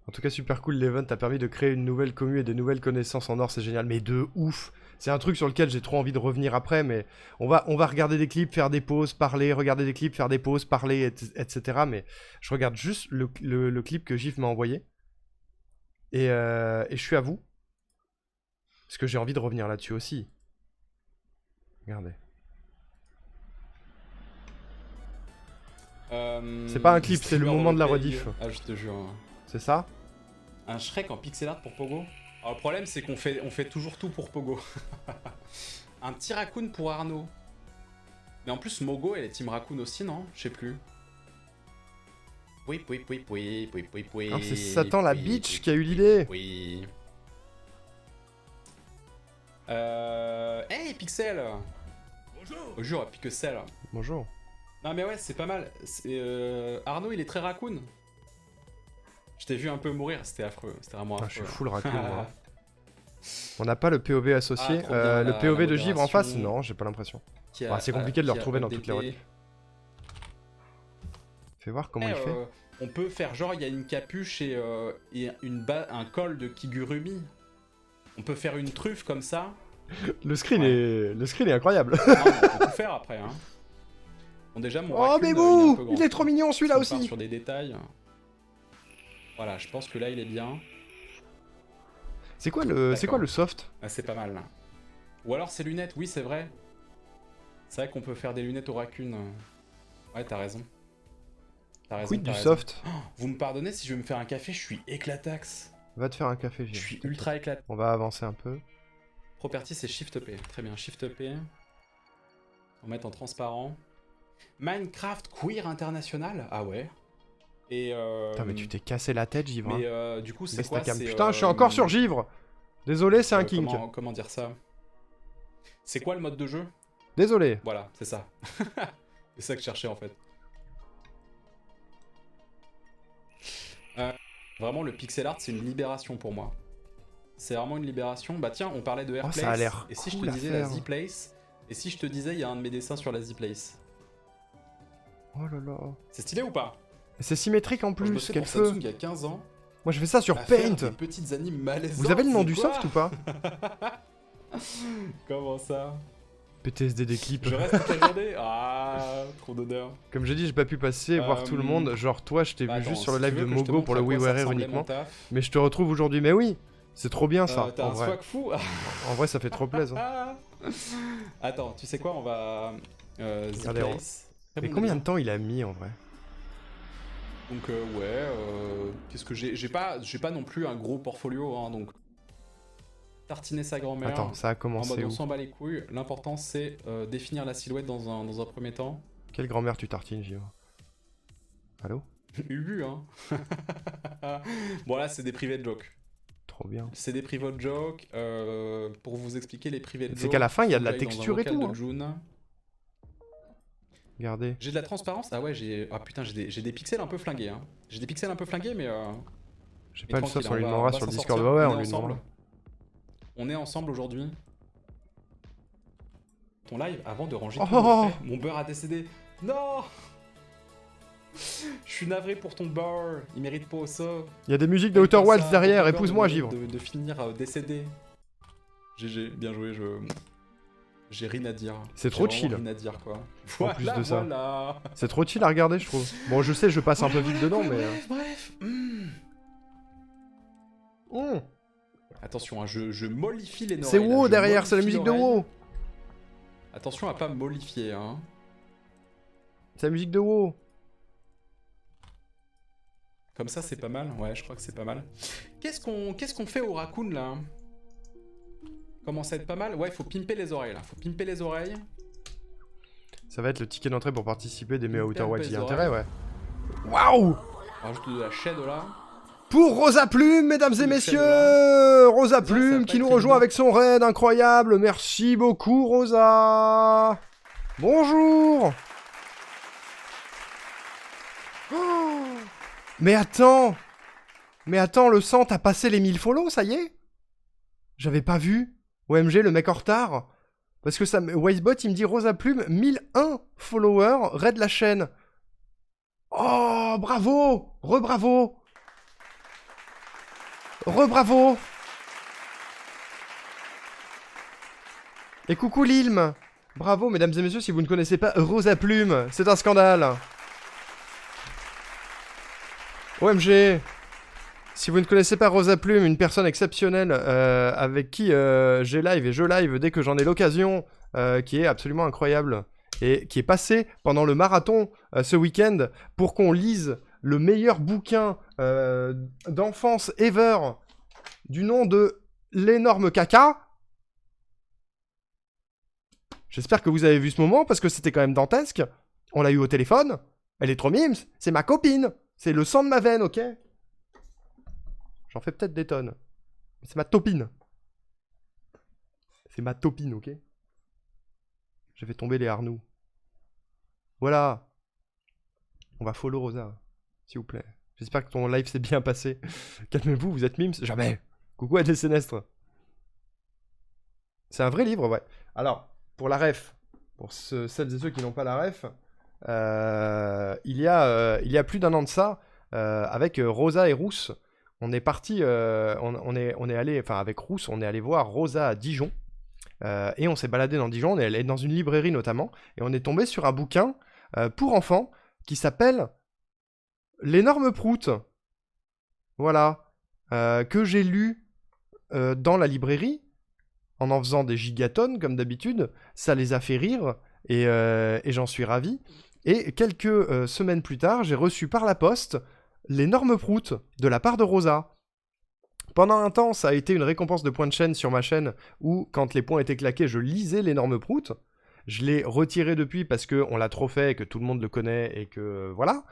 En tout cas, super cool, l'event a permis de créer une nouvelle commu et de nouvelles connaissances en or, c'est génial. Mais de ouf! C'est un truc sur lequel j'ai trop envie de revenir après, mais on va regarder des clips, faire des pauses, parler, regarder des clips, faire des pauses, parler, etc. Mais je regarde juste le clip que Gif m'a envoyé. Et je suis à vous. Parce que j'ai envie de revenir là-dessus aussi. Regardez. C'est pas un clip, c'est le moment de la rediff. Ah, je te jure. C'est ça? Un Shrek en pixel art pour Pogo? Alors le problème c'est qu'on fait toujours tout pour Pogo. Un petit raccoon pour Arnaud. Mais en plus Mogo elle est team raccoon aussi non? Je sais plus. Oui. Alors c'est Satan la bitch qui a eu l'idée. Oui. Hey Pixel. Bonjour. Bonjour Pixel. Bonjour. Non mais ouais c'est pas mal. Arnaud il est très raccoon. Je t'ai vu un peu mourir, c'était affreux, c'était vraiment affreux. Je suis full raccoon moi. On n'a pas le POV associé. trop bien, le la POV de Givre en face? modération. Non, j'ai pas l'impression. Qui a- C'est compliqué de le qui a retrouver dans toutes les updaté. rediffs. Fais voir comment Eh, il fait. on peut faire genre il y a une capuche et un col de Kigurumi. On peut faire une truffe comme ça. Le screen est incroyable. Non, mais on peut tout faire après. Hein. Bon déjà mon Oh raccoon, mais il est un peu vous, il grand. est trop mignon celui-là Si on part aussi. sur des détails. Voilà, je pense que là il est bien. C'est quoi D'accord. le soft? Ah, c'est pas mal là. Ou alors ses lunettes, oui c'est vrai. C'est vrai qu'on peut faire des lunettes au raccoon. Ouais t'as raison. T'as raison. Quid t'as du raison. soft? Vous me pardonnez si je vais me faire un café, je suis éclatax. Va te faire un café, Je Givre. suis ultra éclaté. On va avancer un peu. Property c'est Shift P. Très bien, Shift P. On va mettre en transparent. Minecraft Queer International. Ah ouais. Et Putain mais tu t'es cassé la tête, Givre. mais hein. du coup c'est Baisse quoi? ta cam. C'est, Putain, je suis encore sur Givre. Désolé, c'est un kink. Comment dire ça? C'est quoi le mode de jeu? Désolé. Voilà, c'est ça. C'est ça que je cherchais en fait. Vraiment, le pixel art, c'est une libération pour moi. C'est vraiment une libération. Bah tiens, on parlait de Airplace. ça a l'air et si cool je te à disais faire. la Z-Place? Et si je te disais, il y a un de mes dessins sur la Z-Place? Oh là là. C'est stylé ou pas? C'est symétrique en Quand je plus, bossais quel pour feu. Samsung il y a 15 ans. Moi je fais ça sur à faire Paint. des petites animes malaisantes. Vous avez le nom c'est du quoi soft ou pas? Comment ça? PTSD des clips. Je reste toute la journée. Ah, trop d'odeur. Comme j'ai dit, j'ai pas pu passer voir tout le monde. Genre toi, je t'ai Bah, vu attends, juste sur le si live tu de veux que je te Mogo montre pour le à quoi ça WeWare ressemblait uniquement. mon taf. Mais je te retrouve aujourd'hui. Mais oui, c'est trop bien ça. T'as En un vrai. swag fou. En vrai, ça fait trop plaisir. Ah. Attends, tu sais quoi? On va. Regardez, Z-Place. Très Mais bon combien délire. de temps il a mis en vrai? Donc qu'est-ce que j'ai pas non plus un gros portfolio hein, donc tartiner sa grand-mère. Attends, ça a en mode commencé on où? s'en bat les couilles. L'important c'est définir la silhouette dans un premier temps. Quelle grand-mère tu tartines, Givre? Allô? Ubu hein. Bon là c'est des private jokes. Trop bien. C'est des private jokes. Pour vous expliquer les private jokes. C'est qu'à la fin, il y a de la faut que j'aille texture dans un et tout, vocal hein. de June. Regardez. J'ai de la transparence. Ah ouais j'ai. Ah putain j'ai des pixels un peu flingués hein. J'ai des pixels un peu flingués mais. J'ai Mais pas le tranquille, soft, on lui va demandera sur s'en le Discord. sortir. Ouais, On on est lui ensemble. demandera. On est ensemble aujourd'hui. Ton live avant de ranger Oh, tout oh, le fait. Mon beurre a décédé. Non. Je suis navré pour ton beurre. Il mérite pas ça. Il y a des musiques de Outer Comme Wilds ça, derrière. ton beurre Épouse-moi, mérite Givre. de finir décédé. GG, bien joué. J'ai rien à dire. C'est trop J'ai chill. vraiment rien à dire quoi. En plus de ça. Voilà. C'est trop chill à regarder, je trouve. Bon, je sais, je passe un peu vite dedans, mais. Bref. Attention, hein, je mollifie les oreilles. C'est là, WoW je derrière, c'est la mollifie musique de l'oreille. WoW. Attention à pas mollifier, hein. C'est la musique de WoW. Comme ça, c'est pas mal. Ouais, je crois que c'est pas mal. Qu'est-ce qu'on fait au raccoon, là? Commence à être pas mal. Ouais, il faut pimper les oreilles, là. Faut pimper les oreilles. Ça va être le ticket d'entrée pour participer des meilleurs Outer Pimper un peu Wilds. Il y a les intérêt, ouais. Waouh! On rajoute de la shed, là. Pour Rosa Plume, mesdames et Le messieurs! chef Rosa Ça va Plume pas qui être nous rejoint évident. avec son raid incroyable. Merci beaucoup, Rosa! Bonjour! Oh, mais attends! Mais attends, le sang, t'as passé les 1000 follow, ça y est? J'avais pas vu. OMG, le mec en retard. Parce que ça, Wisebot, il me dit Rosa Plume, 1001 followers, raid la chaîne. Oh, bravo! Re-bravo! Re-bravo! Et coucou Lilm! Bravo, mesdames et messieurs, si vous ne connaissez pas Rosa Plume, c'est un scandale! OMG! Si vous ne connaissez pas Rosa Plume, une personne exceptionnelle avec qui j'ai live et je live dès que j'en ai l'occasion, qui est absolument incroyable, et qui est passé pendant le marathon ce week-end pour qu'on lise le meilleur bouquin d'enfance ever du nom de l'énorme caca. J'espère que vous avez vu ce moment parce que c'était quand même dantesque. On l'a eu au téléphone. Elle est trop mimes. C'est ma copine. C'est le sang de ma veine, ok? J'en fais peut-être des tonnes. Mais c'est ma topine. C'est ma topine, ok? Je vais tomber les harnous. Voilà. On va follow Rosa, s'il vous plaît. J'espère que ton live s'est bien passé. Calmez-vous, vous êtes mimes? Jamais. Coucou à des Sénestres. C'est un vrai livre, ouais. Alors, pour la ref, pour celles et ceux qui n'ont pas la ref, il y a plus d'un an de ça, avec Rosa et Rousse, on est parti, on est allé, enfin avec Rousse, on est allé voir Rosa à Dijon, et on s'est baladé dans Dijon, on est allé dans une librairie notamment, et on est tombé sur un bouquin pour enfants qui s'appelle L'énorme prout. Voilà, que j'ai lu dans la librairie, en faisant des gigatonnes comme d'habitude, ça les a fait rire, et j'en suis ravi. Et quelques semaines plus tard, j'ai reçu par la poste l'énorme prout de la part de Rosa. Pendant un temps, ça a été une récompense de points de chaîne sur ma chaîne, où quand les points étaient claqués, je lisais l'énorme prout. Je l'ai retiré depuis parce qu'on l'a trop fait et que tout le monde le connaît et que voilà.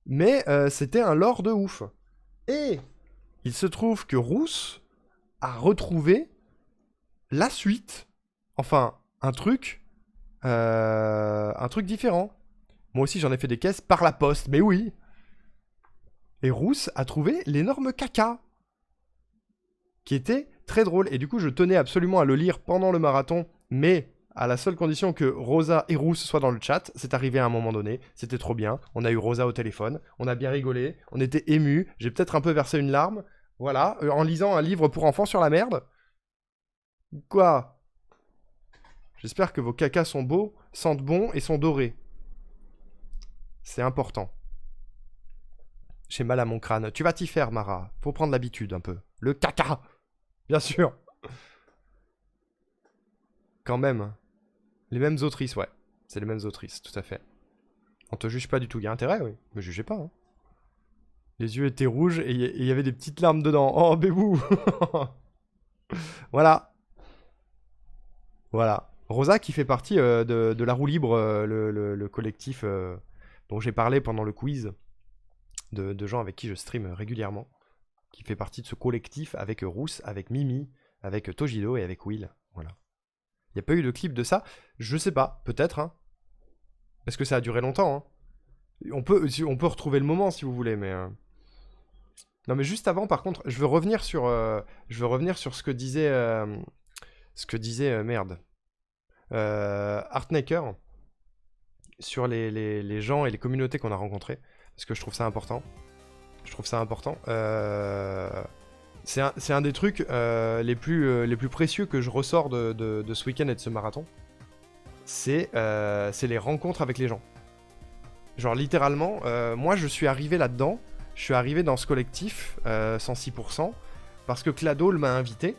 Mais c'était un lore de ouf. Et il se trouve que Rousse a retrouvé la suite. Enfin, un truc différent. Moi aussi, j'en ai fait des caisses par la poste, mais oui. Et Rousse a trouvé l'énorme caca, qui était très drôle. Et du coup, je tenais absolument à le lire pendant le marathon, mais à la seule condition que Rosa et Rousse soient dans le chat. C'est arrivé à un moment donné, c'était trop bien. On a eu Rosa au téléphone, on a bien rigolé, on était émus. J'ai peut-être un peu versé une larme, voilà, en lisant un livre pour enfants sur la merde. Quoi? J'espère que vos cacas sont beaux, sentent bon et sont dorés. C'est important. J'ai mal à mon crâne. Tu vas t'y faire, Mara. Faut prendre l'habitude un peu. Le caca! Bien sûr! Quand même. Les mêmes autrices, ouais. C'est les mêmes autrices, tout à fait. On te juge pas du tout. Il y a intérêt, oui. Me jugez pas, hein. Les yeux étaient rouges et il y avait des petites larmes dedans. Oh, bébou! Voilà. Voilà. Rosa qui fait partie de la roue libre, le collectif dont j'ai parlé pendant le quiz de gens avec qui je stream régulièrement, qui fait partie de ce collectif avec Rousse, avec Mimi, avec Tojido et avec Will. Voilà. Il n'y a pas eu de clip de ça? Je sais pas, peut-être, hein. Parce que ça a duré longtemps, hein. On peut retrouver le moment si vous voulez, mais... Non mais juste avant, par contre, je veux revenir sur ce que disait... merde. Artnaker, sur les gens et les communautés qu'on a rencontrés, parce que je trouve ça important. C'est un des trucs les plus précieux que je ressors de ce week-end et de ce marathon. C'est les rencontres avec les gens. Genre littéralement, moi je suis arrivé là-dedans, je suis arrivé dans ce collectif 106%, parce que Cladol m'a invité.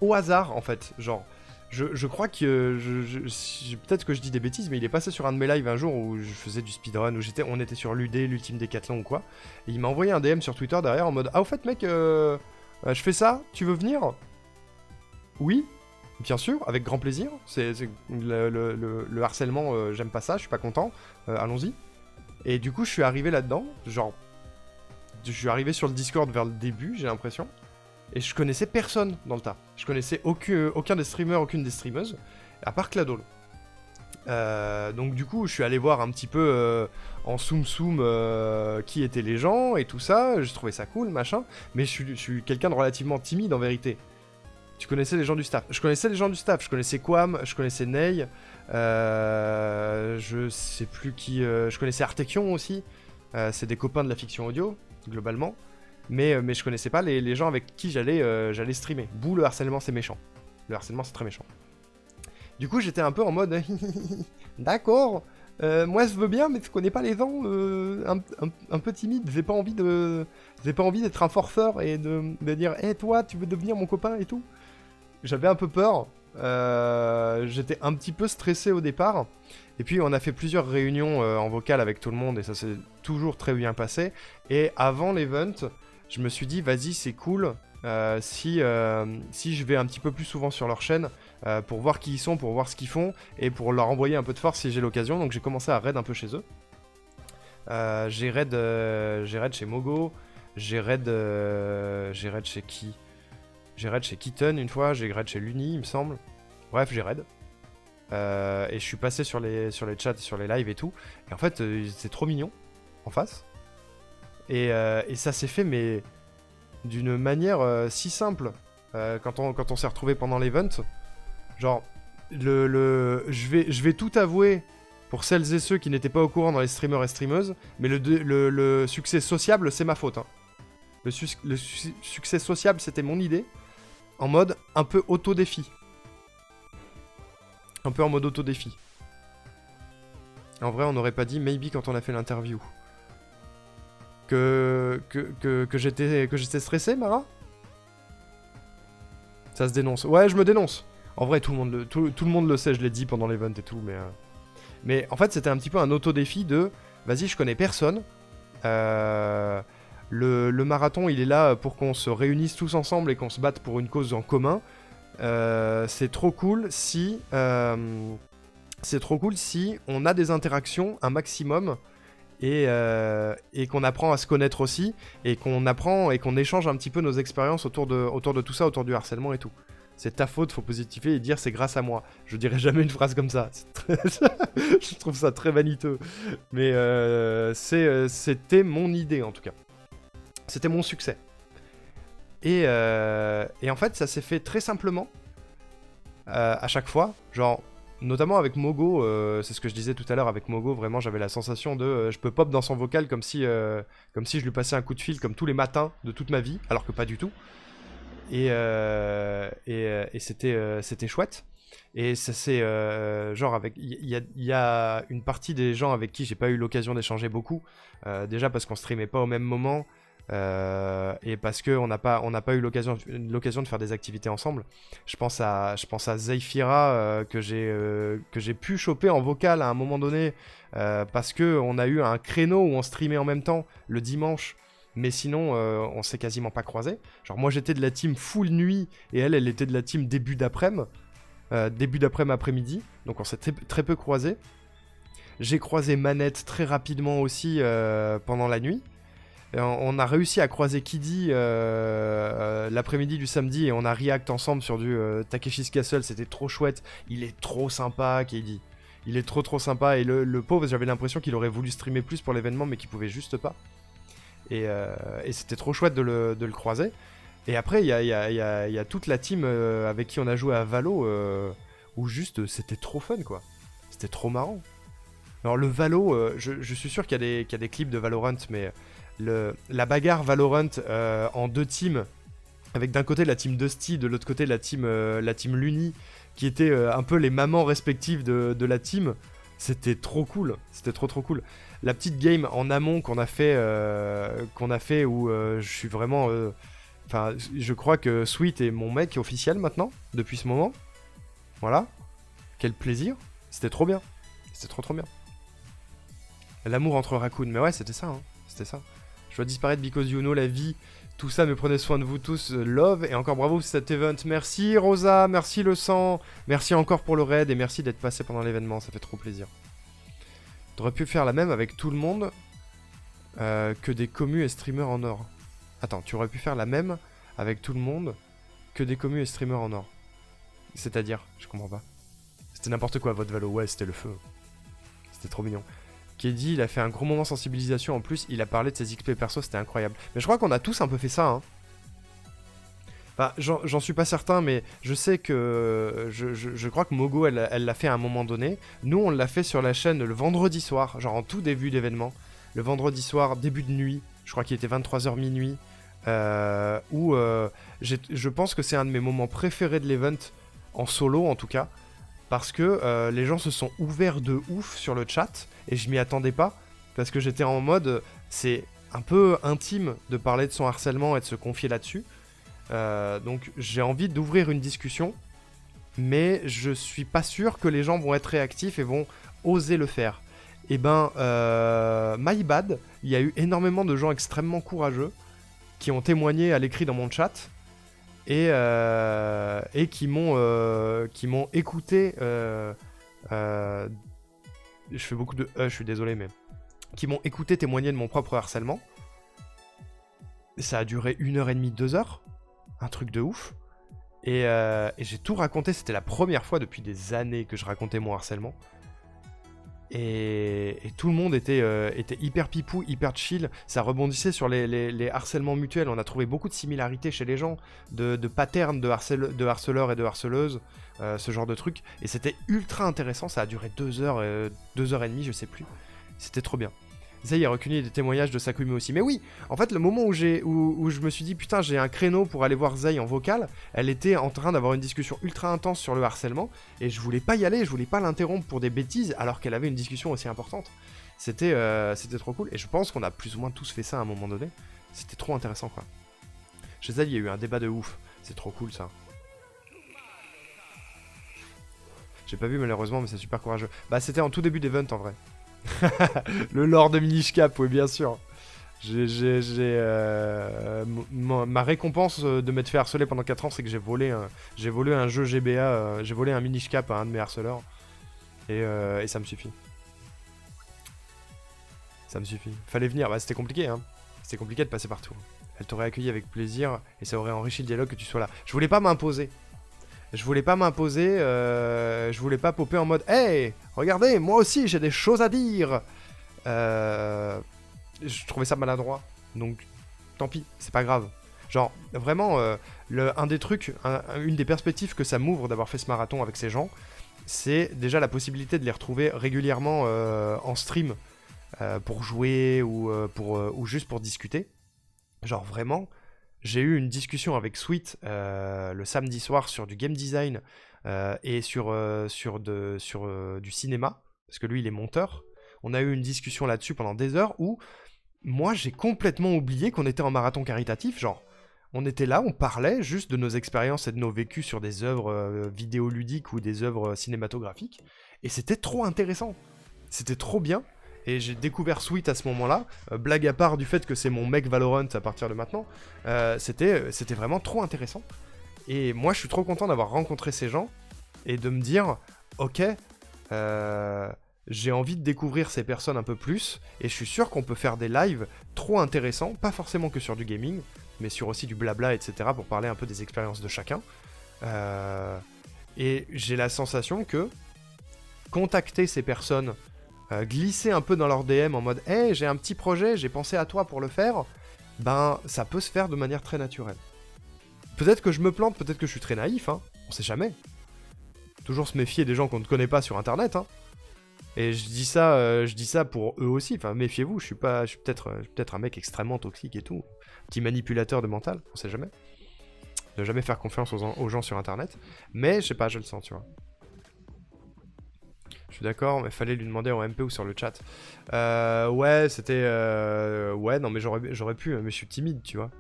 Au hasard en fait, genre... Je crois que peut-être que je dis des bêtises, mais il est passé sur un de mes lives un jour où je faisais du speedrun, où on était sur l'UD, l'ultime décathlon ou quoi. Et il m'a envoyé un DM sur Twitter derrière en mode ah au fait mec, je fais ça, tu veux venir? Oui, bien sûr, avec grand plaisir. Le harcèlement, j'aime pas ça, je suis pas content. Allons-y. Et du coup je suis arrivé là-dedans, genre je suis arrivé sur le Discord vers le début, j'ai l'impression. Et je connaissais personne dans le tas. Je connaissais aucun des streamers, aucune des streameuses, à part Cladol. Donc du coup, je suis allé voir un petit peu en soum qui étaient les gens et tout ça. J'ai trouvé ça cool, machin. Mais je suis quelqu'un de relativement timide en vérité. Tu connaissais les gens du staff. Je connaissais les gens du staff. Je connaissais Quam, je connaissais Ney. Je sais plus qui... je connaissais Artekion aussi. C'est des copains de la fiction audio, globalement. Mais je connaissais pas les gens avec qui j'allais streamer. Bouh, le harcèlement, c'est méchant. Le harcèlement, c'est très méchant. Du coup, j'étais un peu en mode... D'accord, moi je veux bien, mais je connais pas les gens, un peu timide. J'ai pas envie d'être un forceur et de dire « Hey, toi, tu veux devenir mon copain et tout ?» J'avais un peu peur. J'étais un petit peu stressé au départ. Et puis, on a fait plusieurs réunions en vocal avec tout le monde et ça s'est toujours très bien passé. Et avant l'event... Je me suis dit, vas-y, c'est cool si je vais un petit peu plus souvent sur leur chaîne pour voir qui ils sont, pour voir ce qu'ils font et pour leur envoyer un peu de force si j'ai l'occasion. Donc j'ai commencé à raid un peu chez eux. J'ai raid chez Mogo, j'ai raid chez qui? J'ai raid chez Kitten une fois, j'ai raid chez Luni, il me semble. Bref, j'ai raid. Et je suis passé sur les chats, sur les lives et tout. Et en fait, c'est trop mignon en face. Et ça s'est fait, mais d'une manière si simple. Quand on s'est retrouvé pendant l'event, genre, je vais tout avouer pour celles et ceux qui n'étaient pas au courant dans les streamers et streameuses, mais le succès sociable, c'est ma faute. Hein. Le succès sociable, c'était mon idée, en mode un peu auto-défi. Un peu en mode auto-défi. En vrai, on n'aurait pas dit maybe quand on a fait l'interview. Que j'étais stressé, Mara? Ça se dénonce. Ouais, je me dénonce. En vrai, tout le monde le sait, je l'ai dit pendant l'event et tout, mais en fait, c'était un petit peu un auto-défi de... Vas-y, je connais personne. Le marathon, il est là pour qu'on se réunisse tous ensemble et qu'on se batte pour une cause en commun. C'est trop cool si... on a des interactions un maximum... Et qu'on apprend à se connaître aussi, et qu'on apprend et qu'on échange un petit peu nos expériences autour de tout ça, autour du harcèlement et tout. C'est ta faute, faut positiver et dire c'est grâce à moi. Je dirais jamais une phrase comme ça. Je trouve ça très vaniteux. Mais c'était mon idée en tout cas. C'était mon succès. Et en fait, ça s'est fait très simplement. À chaque fois, genre... Notamment avec Mogo, c'est ce que je disais tout à l'heure avec Mogo, vraiment j'avais la sensation de... je peux pop dans son vocal comme si je lui passais un coup de fil comme tous les matins de toute ma vie, alors que pas du tout. Et c'était chouette. Et ça c'est genre avec... Il y a une partie des gens avec qui j'ai pas eu l'occasion d'échanger beaucoup. Déjà parce qu'on streamait pas au même moment. Et parce qu'on n'a pas eu l'occasion de faire des activités ensemble. Je pense à Zephyra que j'ai pu choper en vocal à un moment donné parce qu'on a eu un créneau où on streamait en même temps le dimanche, mais sinon on s'est quasiment pas croisés. Genre moi j'étais de la team full nuit et elle était de la team début d'après-midi, après-midi, donc on s'est très peu croisés. J'ai croisé Manette très rapidement aussi pendant la nuit. On a réussi à croiser Kiddy l'après-midi du samedi et on a react ensemble sur du Takeshi's Castle, c'était trop chouette. Il est trop sympa, Kiddy. Il est trop sympa et le pauvre, j'avais l'impression qu'il aurait voulu streamer plus pour l'événement mais qu'il pouvait juste pas. Et c'était trop chouette de le croiser. Et après, il y a toute la team avec qui on a joué à Valo où juste c'était trop fun quoi. C'était trop marrant. Alors le Valo, je suis sûr qu'il y a des clips de Valorant mais... La bagarre Valorant en deux teams, avec d'un côté la team Dusty, de l'autre côté la team Luni, qui étaient un peu les mamans respectives de la team, c'était trop cool, c'était trop cool. La petite game en amont qu'on a fait où je suis vraiment... Enfin, je crois que Sweet est mon mec officiel maintenant, depuis ce moment. Voilà. Quel plaisir. C'était trop bien. C'était trop bien. L'amour entre raccoons. Mais ouais, c'était ça, hein. C'était ça. Je dois disparaître because you know la vie. Tout ça, mais prenez soin de vous tous. Love. Et encore bravo pour cet event. Merci Rosa. Merci le sang. Merci encore pour le raid. Et merci d'être passé pendant l'événement. Ça fait trop plaisir. T'aurais pu faire la même avec tout le monde que des commus et streamers en or. Attends, tu aurais pu faire la même avec tout le monde que des commus et streamers en or. C'est-à-dire, je comprends pas. C'était n'importe quoi, votre valo. Ouais, c'était le feu. C'était trop mignon. Keddy, il a fait un gros moment sensibilisation. En plus, il a parlé de ses XP perso, c'était incroyable. Mais je crois qu'on a tous un peu fait ça, hein. Enfin, j'en suis pas certain, mais je sais que... Je crois que Mogo, elle l'a fait à un moment donné. Nous, on l'a fait sur la chaîne le vendredi soir, genre en tout début d'événement. Le vendredi soir, début de nuit. Je crois qu'il était 23h minuit. Où je pense que c'est un de mes moments préférés de l'event, en solo en tout cas. Parce que les gens se sont ouverts de ouf sur le chat. Et je m'y attendais pas. Parce que j'étais en mode... c'est un peu intime de parler de son harcèlement et de se confier là-dessus. Donc j'ai envie d'ouvrir une discussion, mais je suis pas sûr que les gens vont être réactifs et vont oser le faire. Et ben, my bad, il y a eu énormément de gens extrêmement courageux qui ont témoigné à l'écrit dans mon chat et qui m'ont écouté. Je fais beaucoup de je suis désolé, mais qui m'ont écouté témoigner de mon propre harcèlement. Ça a duré 1h30, 2h. Un truc de ouf. Et j'ai tout raconté. C'était la première fois depuis des années que je racontais mon harcèlement. Et tout le monde était hyper pipou, hyper chill. Ça rebondissait sur les harcèlements mutuels. On a trouvé beaucoup de similarités chez les gens. De patterns de harceleurs et de harceleuses. Ce genre de trucs. Et c'était ultra intéressant. Ça a duré 2h, 2h30, je sais plus. C'était trop bien. Zay a recueilli des témoignages de Sakumi aussi. Mais oui, en fait, le moment où je me suis dit, putain, j'ai un créneau pour aller voir Zay en vocal, elle était en train d'avoir une discussion ultra intense sur le harcèlement, et je voulais pas y aller, je voulais pas l'interrompre pour des bêtises, alors qu'elle avait une discussion aussi importante. C'était trop cool, et je pense qu'on a plus ou moins tous fait ça à un moment donné. C'était trop intéressant, quoi. Chez Zay, il y a eu un débat de ouf. C'est trop cool, ça. J'ai pas vu, malheureusement, mais c'est super courageux. Bah, c'était en tout début d'event, en vrai. Le lore de Minish Cap, oui, bien sûr. Ma récompense de m'être fait harceler pendant 4 ans, c'est que j'ai volé un jeu GBA, j'ai volé un Minish Cap à un de mes harceleurs. Et ça me suffit. Ça me suffit. Fallait venir, bah c'était compliqué, hein. C'était compliqué de passer partout. Elle t'aurait accueilli avec plaisir et ça aurait enrichi le dialogue que tu sois là. Je voulais pas m'imposer. Je voulais pas popper en mode « Hey, regardez, moi aussi j'ai des choses à dire !» Je trouvais ça maladroit, donc tant pis, c'est pas grave. Genre, vraiment, un des trucs, une des perspectives que ça m'ouvre d'avoir fait ce marathon avec ces gens, c'est déjà la possibilité de les retrouver régulièrement en stream pour jouer ou juste pour discuter. Genre vraiment... J'ai eu une discussion avec Sweet le samedi soir sur du game design et sur du cinéma, parce que lui il est monteur. On a eu une discussion là-dessus pendant des heures où moi j'ai complètement oublié qu'on était en marathon caritatif. Genre, on était là, on parlait juste de nos expériences et de nos vécus sur des œuvres vidéoludiques ou des œuvres cinématographiques. Et c'était trop intéressant. C'était trop bien. Et j'ai découvert Sweet à ce moment-là, blague à part du fait que c'est mon mec Valorant à partir de maintenant, c'était vraiment trop intéressant. Et moi je suis trop content d'avoir rencontré ces gens, et de me dire, ok, j'ai envie de découvrir ces personnes un peu plus, et je suis sûr qu'on peut faire des lives trop intéressants, pas forcément que sur du gaming, mais sur aussi du blabla, etc., pour parler un peu des expériences de chacun. Et j'ai la sensation que contacter ces personnes, glisser un peu dans leur DM en mode « Hey, j'ai un petit projet, j'ai pensé à toi pour le faire », ben, ça peut se faire de manière très naturelle. Peut-être que je me plante, peut-être que je suis très naïf, hein, on sait jamais. Toujours se méfier des gens qu'on ne connaît pas sur Internet, hein. Et je dis ça pour eux aussi, enfin, méfiez-vous, je suis peut-être un mec extrêmement toxique et tout, petit manipulateur de mental, on sait jamais. Ne jamais faire confiance aux gens sur Internet, mais je sais pas, je le sens, tu vois. Je suis d'accord, mais fallait lui demander en MP ou sur le chat. Ouais, c'était... Ouais, non, mais j'aurais pu, mais je suis timide, tu vois.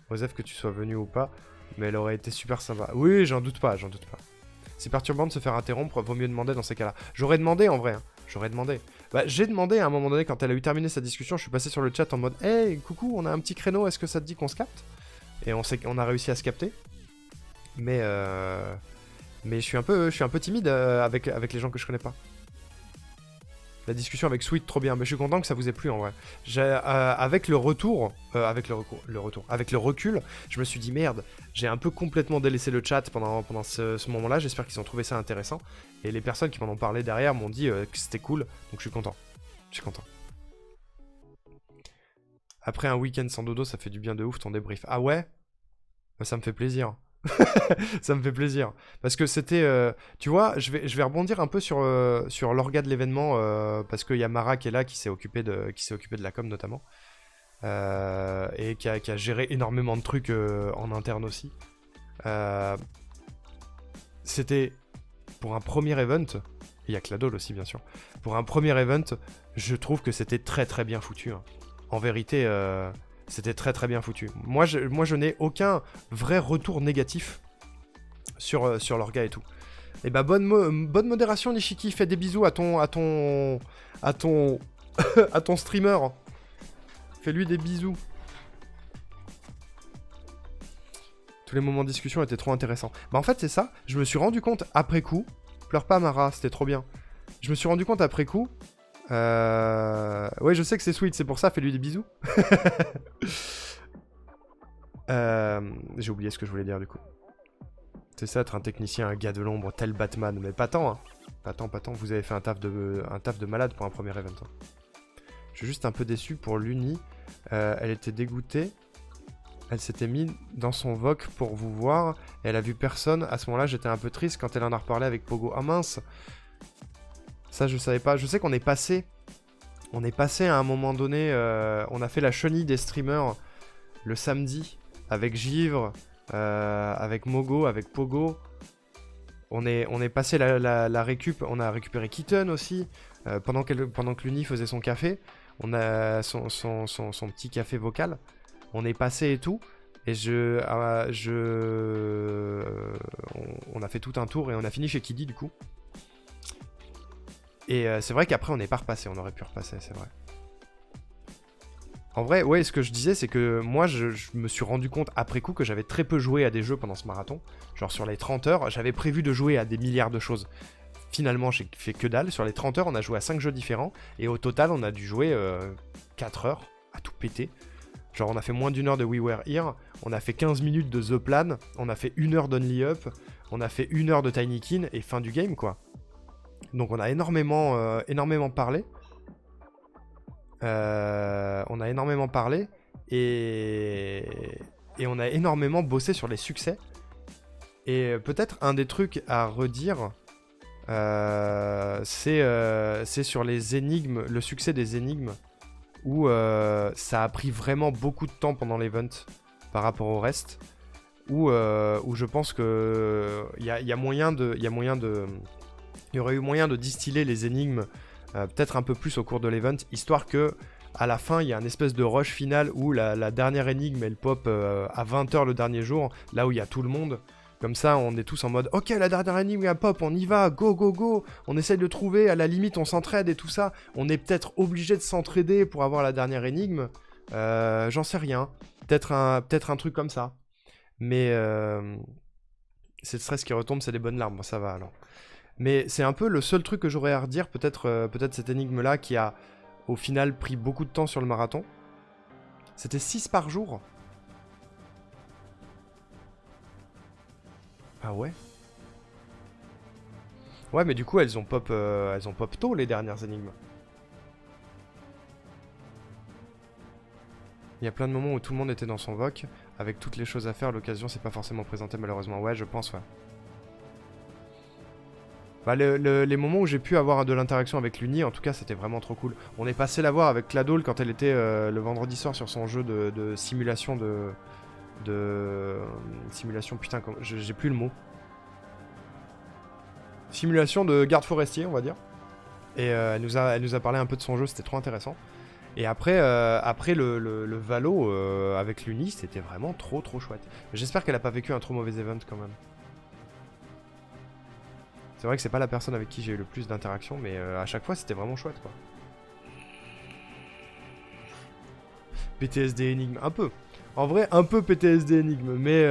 Osef que tu sois venu ou pas, mais elle aurait été super sympa. Oui, j'en doute pas, j'en doute pas. C'est perturbant de se faire interrompre, vaut mieux demander dans ces cas-là. J'aurais demandé en vrai, hein. J'aurais demandé. Bah, j'ai demandé à un moment donné, quand elle a eu terminé sa discussion, je suis passé sur le chat en mode hey, coucou, on a un petit créneau, est-ce que ça te dit qu'on se capte? Et on a réussi à se capter. Mais je suis un peu timide avec les gens que je connais pas. La discussion avec Sweet, trop bien. Mais je suis content que ça vous ait plu en vrai. Avec le recul, je me suis dit merde, j'ai un peu complètement délaissé le chat pendant ce moment-là. J'espère qu'ils ont trouvé ça intéressant. Et les personnes qui m'en ont parlé derrière m'ont dit que c'était cool. Donc je suis content. Je suis content. Après un week-end sans dodo, ça fait du bien de ouf ton débrief. Ah ouais? Bah, ça me fait plaisir. Ça me fait plaisir. Parce que c'était... tu vois, je vais rebondir un peu sur l'orga de l'événement, parce qu'il y a Mara qui est là, qui s'est occupé de la com notamment. Et qui a géré énormément de trucs en interne aussi. C'était... Pour un premier event, il y a Cladol aussi bien sûr. Pour un premier event, je trouve que c'était très très bien foutu. Hein. En vérité... C'était très très bien foutu. Moi je n'ai aucun vrai retour négatif sur l'orga et tout. Et bah bonne modération Nishiki, fais des bisous à ton à ton streamer. Fais-lui des bisous. Tous les moments de discussion étaient trop intéressants. Bah en fait c'est ça, je me suis rendu compte après coup. Pleure pas Mara, c'était trop bien. Je me suis rendu compte après coup. Ouais, je sais que c'est Sweet, c'est pour ça, fais-lui des bisous. J'ai oublié ce que je voulais dire du coup. C'est ça, être un technicien, un gars de l'ombre, tel Batman. Mais pas tant, hein. Pas tant. Vous avez fait un taf de malade pour un premier event. Hein. Je suis juste un peu déçu pour l'Uni. Elle était dégoûtée. Elle s'était mise dans son voc pour vous voir. Et elle a vu personne. À ce moment-là, j'étais un peu triste quand elle en a reparlé avec Pogo. Ah mince! Ça, je savais pas. Je sais qu'on est passé. On est passé à un moment donné. On a fait la chenille des streamers le samedi avec Givre, avec Mogo, avec Pogo. On est passé la récup. On a récupéré Kitten aussi. Pendant que Luni faisait son café. On a son petit café vocal. On est passé et tout. Et on a fait tout un tour et on a fini chez Kiddy du coup. Et c'est vrai qu'après on n'est pas repassé, on aurait pu repasser, c'est vrai. En vrai, ouais, ce que je disais, c'est que moi je me suis rendu compte après coup que j'avais très peu joué à des jeux pendant ce marathon. Genre sur les 30 heures, j'avais prévu de jouer à des milliards de choses. Finalement, j'ai fait que dalle. Sur les 30 heures, on a joué à 5 jeux différents. Et au total, on a dû jouer 4 heures à tout péter. Genre on a fait moins d'1 heure de We Were Here. On a fait 15 minutes de The Plan. On a fait 1 heure d'Only Up. On a fait 1 heure de Tinykin et fin du game, quoi. Donc on a énormément parlé. On a énormément parlé et on a énormément bossé sur les succès. Et peut-être un des trucs à redire, c'est sur les énigmes, le succès des énigmes, où ça a pris vraiment beaucoup de temps pendant l'event par rapport au reste. Où je pense que il y aurait eu moyen de distiller les énigmes peut-être un peu plus au cours de l'event, histoire que à la fin il y a un espèce de rush final où la dernière énigme elle pop à 20h le dernier jour, là où il y a tout le monde. Comme ça on est tous en mode ok, la dernière énigme elle pop, on y va, go go go, on essaye de trouver, à la limite on s'entraide et tout ça. On est peut-être obligé de s'entraider pour avoir la dernière énigme, j'en sais rien, peut-être un truc comme ça. Mais c'est le stress qui retombe, c'est des bonnes larmes, bon, ça va alors. Mais c'est un peu le seul truc que j'aurais à redire, peut-être cette énigme-là qui a au final pris beaucoup de temps sur le marathon. C'était 6 par jour. Ah ouais? Ouais, mais du coup elles ont pop tôt les dernières énigmes. Il y a plein de moments où tout le monde était dans son voc, avec toutes les choses à faire, l'occasion s'est pas forcément présentée malheureusement. Ouais, je pense, ouais. Bah, les moments où j'ai pu avoir de l'interaction avec l'Uni, en tout cas, c'était vraiment trop cool. On est passé la voir avec Cladol quand elle était le vendredi soir sur son jeu de simulation simulation, putain, j'ai plus le mot. Simulation de garde forestier, on va dire. Et elle nous a parlé un peu de son jeu, c'était trop intéressant. Et après le Valo avec l'Uni, c'était vraiment trop chouette. J'espère qu'elle a pas vécu un trop mauvais event quand même. C'est vrai que c'est pas la personne avec qui j'ai eu le plus d'interaction, mais à chaque fois c'était vraiment chouette quoi. PTSD énigme, un peu. En vrai, un peu PTSD énigme, mais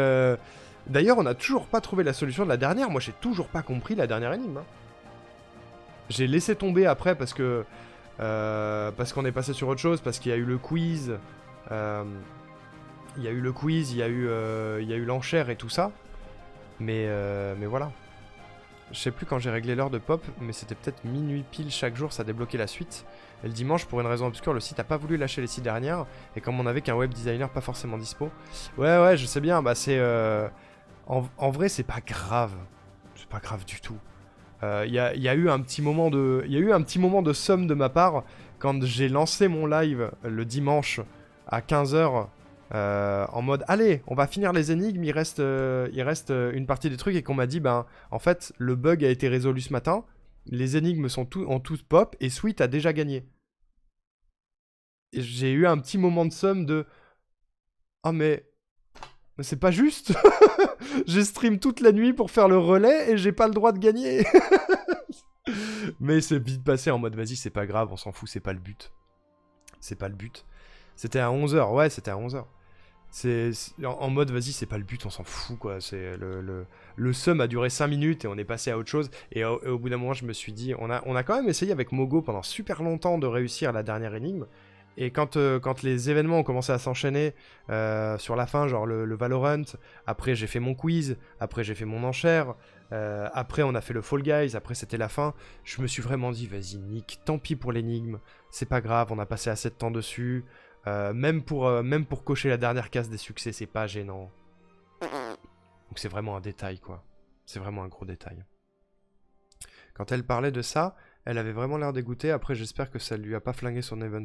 d'ailleurs on a toujours pas trouvé la solution de la dernière. Moi j'ai toujours pas compris la dernière énigme. Hein. J'ai laissé tomber après parce que parce qu'on est passé sur autre chose, parce qu'il y a eu le quiz. Il y a eu le quiz, il y a eu l'enchère et tout ça. Mais voilà. Je sais plus quand j'ai réglé l'heure de pop, mais c'était peut-être minuit pile chaque jour, ça débloquait la suite. Et le dimanche, pour une raison obscure, le site a pas voulu lâcher les 6 dernières. Et comme on avait qu'un web designer pas forcément dispo. Ouais, je sais bien, bah c'est... En vrai, c'est pas grave. C'est pas grave du tout. Il y a eu un petit moment de somme de ma part quand j'ai lancé mon live le dimanche à 15h. En mode allez, on va finir les énigmes, il reste une partie des trucs, et qu'on m'a dit ben en fait le bug a été résolu ce matin, les énigmes ont tous pop et Sweet a déjà gagné. Et j'ai eu un petit moment de somme de ah mais c'est pas juste. J'ai stream toute la nuit pour faire le relais et j'ai pas le droit de gagner. Mais c'est vite passé en mode vas-y, c'est pas grave, on s'en fout, c'est pas le but. C'est pas le but. C'était à 11h, ouais, c'était à 11h. C'est en mode vas-y, c'est pas le but, on s'en fout quoi. C'est le sum a duré 5 minutes et on est passé à autre chose. Et au bout d'un moment, je me suis dit, on a quand même essayé avec Mogo pendant super longtemps de réussir la dernière énigme. Et quand les événements ont commencé à s'enchaîner sur la fin, genre le Valorant, après j'ai fait mon quiz, après j'ai fait mon enchère, après on a fait le Fall Guys, après c'était la fin, je me suis vraiment dit, vas-y Nick, tant pis pour l'énigme, c'est pas grave, on a passé assez de temps dessus, même pour cocher la dernière case des succès, c'est pas gênant. Donc c'est vraiment un détail quoi, c'est vraiment un gros détail. Quand elle parlait de ça, elle avait vraiment l'air dégoûtée. Après, j'espère que ça lui a pas flingué son event.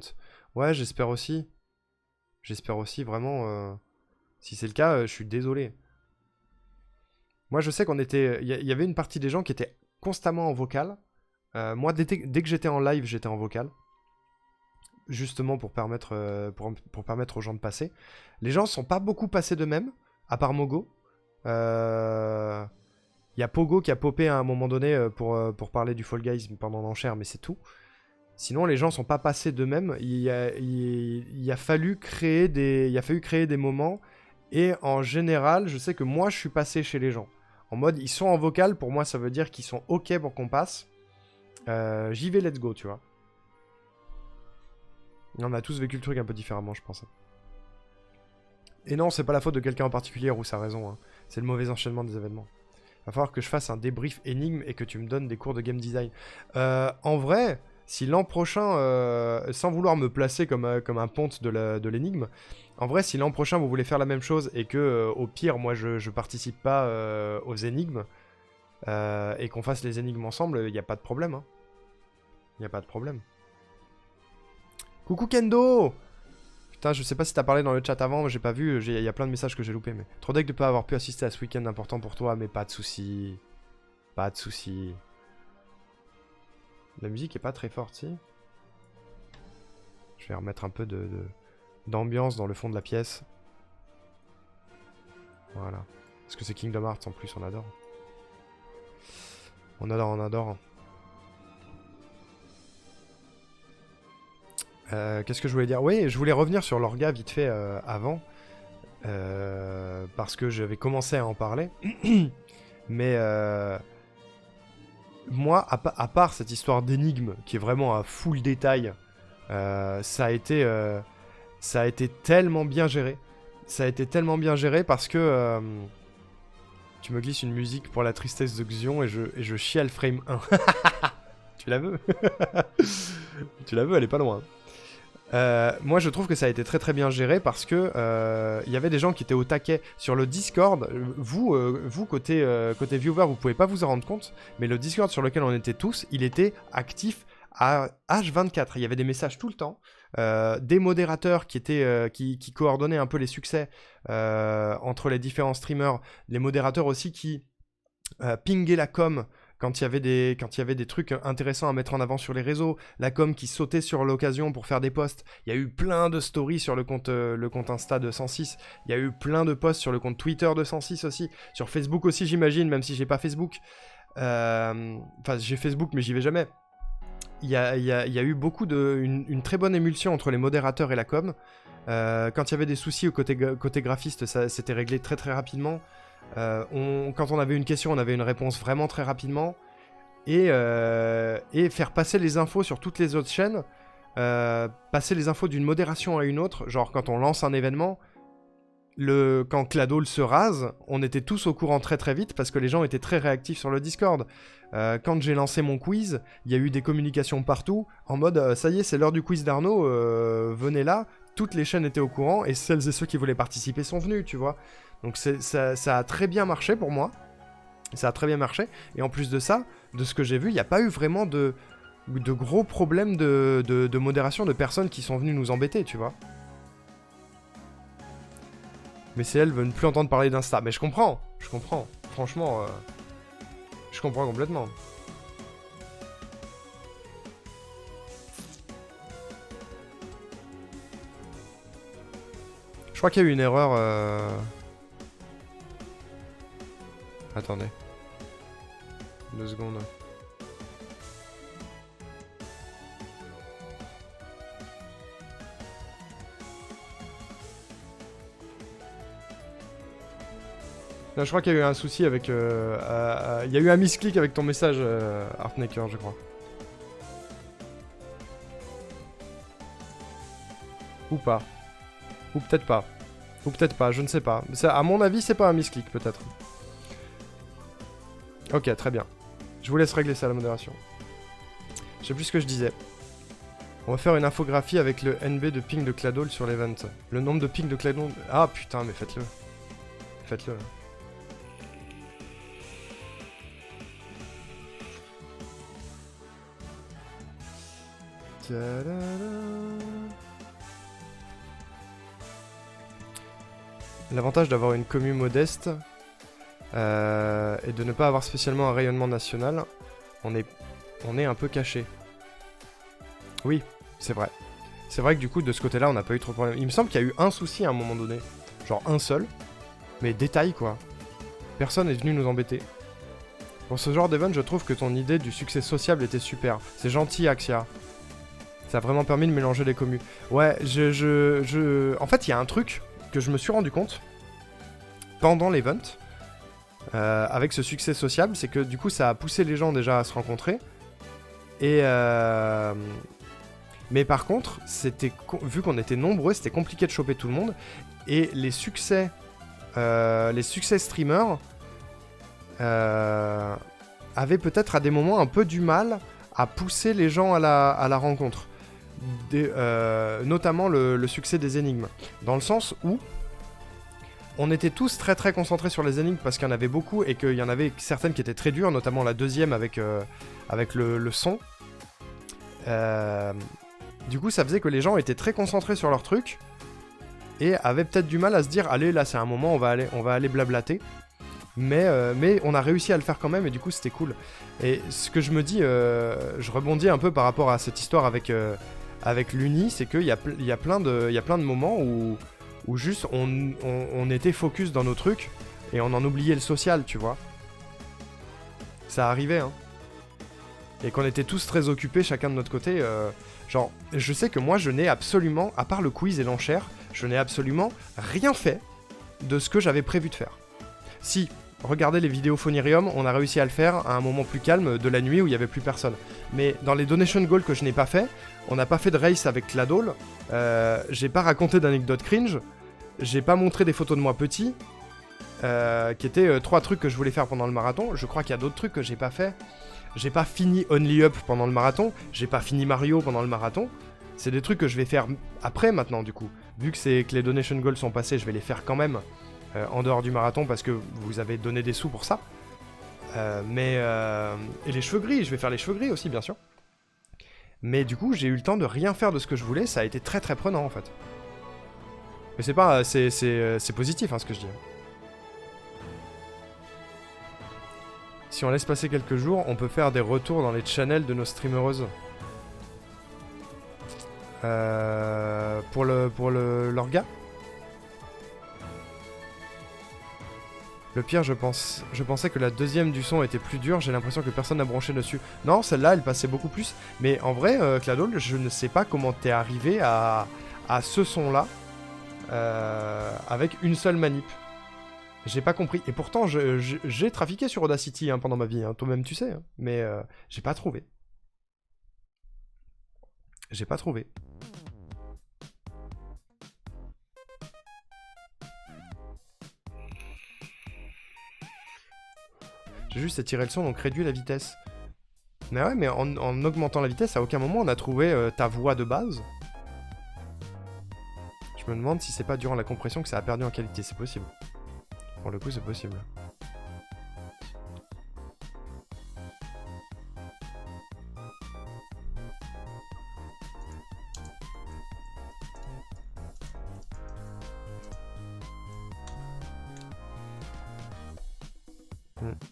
Ouais, j'espère aussi. J'espère aussi, vraiment. Si c'est le cas, je suis désolé. Moi, je sais qu'on était... Il y avait une partie des gens qui étaient constamment en vocal. Moi, dès que j'étais en live, j'étais en vocal. Justement pour permettre, pour permettre aux gens de passer. Les gens sont pas beaucoup passés d'eux-mêmes, à part Mogo. Il y a Pogo qui a popé à un moment donné pour parler du Fall Guys pendant l'enchère, mais c'est tout. Sinon, les gens sont pas passés d'eux-mêmes. Il a fallu créer des moments. Et en général, je sais que moi, je suis passé chez les gens. En mode, ils sont en vocal. Pour moi, ça veut dire qu'ils sont OK pour qu'on passe. J'y vais, let's go, tu vois. On a tous vécu le truc un peu différemment, je pense. Et non, c'est pas la faute de quelqu'un en particulier, ou ça a raison. Hein. C'est le mauvais enchaînement des événements. Va falloir que je fasse un débrief énigme et que tu me donnes des cours de game design. En vrai, si l'an prochain, sans vouloir me placer comme un ponte de l'énigme, en vrai, si l'an prochain vous voulez faire la même chose et que, au pire, moi je participe pas aux énigmes et qu'on fasse les énigmes ensemble, il n'y a pas de problème. Hein. Il n'y a pas de problème. Coucou Kendo! Putain, je sais pas si t'as parlé dans le chat avant, mais j'ai pas vu, il y a plein de messages que j'ai loupés, mais... Trop deck de pas avoir pu assister à ce week-end important pour toi, mais pas de soucis. Pas de soucis. La musique est pas très forte, si. Je vais remettre un peu d'ambiance dans le fond de la pièce. Voilà. Parce que c'est Kingdom Hearts en plus, on adore. On adore, on adore. Qu'est-ce que je voulais dire? Oui, je voulais revenir sur l'orga vite fait avant. Parce que j'avais commencé à en parler. Mais moi, à part cette histoire d'énigme qui est vraiment à full détail, ça a été tellement bien géré. Ça a été tellement bien géré parce que tu me glisses une musique pour la tristesse de Xion et je chiale frame 1. Tu la veux? Tu la veux, elle est pas loin. Moi je trouve que ça a été très très bien géré parce que y avait des gens qui étaient au taquet sur le Discord. Vous côté viewer, vous pouvez pas vous en rendre compte, mais le Discord sur lequel on était tous, il était actif à H24. Il y avait des messages tout le temps, des modérateurs qui coordonnaient un peu les succès entre les différents streamers, les modérateurs aussi qui pingaient la com. Quand il y avait des trucs intéressants à mettre en avant sur les réseaux, la com qui sautait sur l'occasion pour faire des posts. Il y a eu plein de stories sur le compte Insta de 106. Il y a eu plein de posts sur le compte Twitter de 106 aussi. Sur Facebook aussi, j'imagine, même si j'ai pas Facebook. Enfin, j'ai Facebook, mais j'y vais jamais. Il y a eu beaucoup une très bonne émulsion entre les modérateurs et la com. Quand il y avait des soucis au côté graphiste, ça c'était réglé très très rapidement. Quand on avait une question, on avait une réponse vraiment très rapidement. Et faire passer les infos sur toutes les autres chaînes, passer les infos d'une modération à une autre, genre quand on lance un événement, quand Cladol se rase, on était tous au courant très très vite parce que les gens étaient très réactifs sur le Discord. Quand j'ai lancé mon quiz, il y a eu des communications partout en mode ça y est, c'est l'heure du quiz d'Arnaud, venez là. Toutes les chaînes étaient au courant et celles et ceux qui voulaient participer sont venus, tu vois. Donc ça a très bien marché pour moi. Ça a très bien marché. Et en plus de ça, de ce que j'ai vu, il n'y a pas eu vraiment de gros problèmes de modération de personnes qui sont venues nous embêter, tu vois. Mais c'est elles veulent plus entendre parler d'Insta. Mais je comprends. Franchement, je comprends complètement. Je crois qu'il y a eu une erreur. Attendez. 2 secondes. Non, je crois qu'il y a eu un souci avec... il y a eu un misclick avec ton message, Artnaker, je crois. Ou pas. Ou peut-être pas. Ou peut-être pas, je ne sais pas. Ça, à mon avis, c'est pas un misclick, peut-être. Ok, très bien. Je vous laisse régler ça, la modération. Je sais plus ce que je disais. On va faire une infographie avec le NB de ping de Cladol sur l'event. Le nombre de ping de Cladol... Ah putain, mais faites-le. Faites-le. L'avantage d'avoir une commu modeste et de ne pas avoir spécialement un rayonnement national, on est un peu caché. Oui, c'est vrai. C'est vrai que du coup, de ce côté-là, on n'a pas eu trop de problèmes. Il me semble qu'il y a eu un souci à un moment donné. Genre un seul. Mais détail, quoi. Personne n'est venu nous embêter. Pour ce genre d'event, je trouve que ton idée du succès sociable était super. C'est gentil, Axia. Ça a vraiment permis de mélanger les commus. Ouais, En fait, il y a un truc que je me suis rendu compte pendant l'event, avec ce succès sociable, c'est que du coup, ça a poussé les gens déjà à se rencontrer. Et... Mais par contre, vu qu'on était nombreux, c'était compliqué de choper tout le monde. Et les succès streamers avaient peut-être à des moments un peu du mal à pousser les gens à la rencontre. Notamment le succès des énigmes. Dans le sens où on était tous très très concentrés sur les énigmes parce qu'il y en avait beaucoup et qu'il y en avait certaines qui étaient très dures, notamment la deuxième avec le son. Du coup, ça faisait que les gens étaient très concentrés sur leur truc et avaient peut-être du mal à se dire allez, là c'est un moment, on va aller blablater. Mais on a réussi à le faire quand même et du coup c'était cool. Et ce que je me dis, je rebondis un peu par rapport à cette histoire avec l'Uni, c'est qu'il y a plein de moments où juste on était focus dans nos trucs et on en oubliait le social, tu vois. Ça arrivait, hein. Et qu'on était tous très occupés chacun de notre côté. Genre, je sais que moi je n'ai absolument, à part le quiz et l'enchère, je n'ai absolument rien fait de ce que j'avais prévu de faire. Si, regardez les vidéos Phonirium, on a réussi à le faire à un moment plus calme de la nuit où il n'y avait plus personne. Mais dans les donation goals que je n'ai pas fait, on n'a pas fait de race avec Cladol, j'ai pas raconté d'anecdotes cringe, j'ai pas montré des photos de moi petit, qui étaient 3 trucs que je voulais faire pendant le marathon. Je crois qu'il y a d'autres trucs que j'ai pas fait. J'ai pas fini Only Up pendant le marathon, j'ai pas fini Mario pendant le marathon. C'est des trucs que je vais faire après maintenant du coup. Vu que les donation goals sont passés, je vais les faire quand même en dehors du marathon parce que vous avez donné des sous pour ça. Et les cheveux gris, je vais faire les cheveux gris aussi bien sûr. Mais du coup, j'ai eu le temps de rien faire de ce que je voulais, ça a été très très prenant en fait. Mais c'est pas... c'est positif hein, ce que je dis. Si on laisse passer quelques jours, on peut faire des retours dans les channels de nos streamereuses. Pour l'orga. Le pire, je pensais que la deuxième du son était plus dure, j'ai l'impression que personne n'a branché dessus. Non, celle-là, elle passait beaucoup plus. Mais en vrai, Cladol, je ne sais pas comment t'es arrivé à ce son-là avec une seule manip. J'ai pas compris. Et pourtant, j'ai trafiqué sur Audacity pendant ma vie. Toi-même, tu sais. Mais j'ai pas trouvé. J'ai pas trouvé. J'ai juste étiré le son, donc réduit la vitesse. Mais ouais, mais en augmentant la vitesse, à aucun moment on a trouvé ta voix de base. Je me demande si c'est pas durant la compression que ça a perdu en qualité. C'est possible. Pour le coup, c'est possible.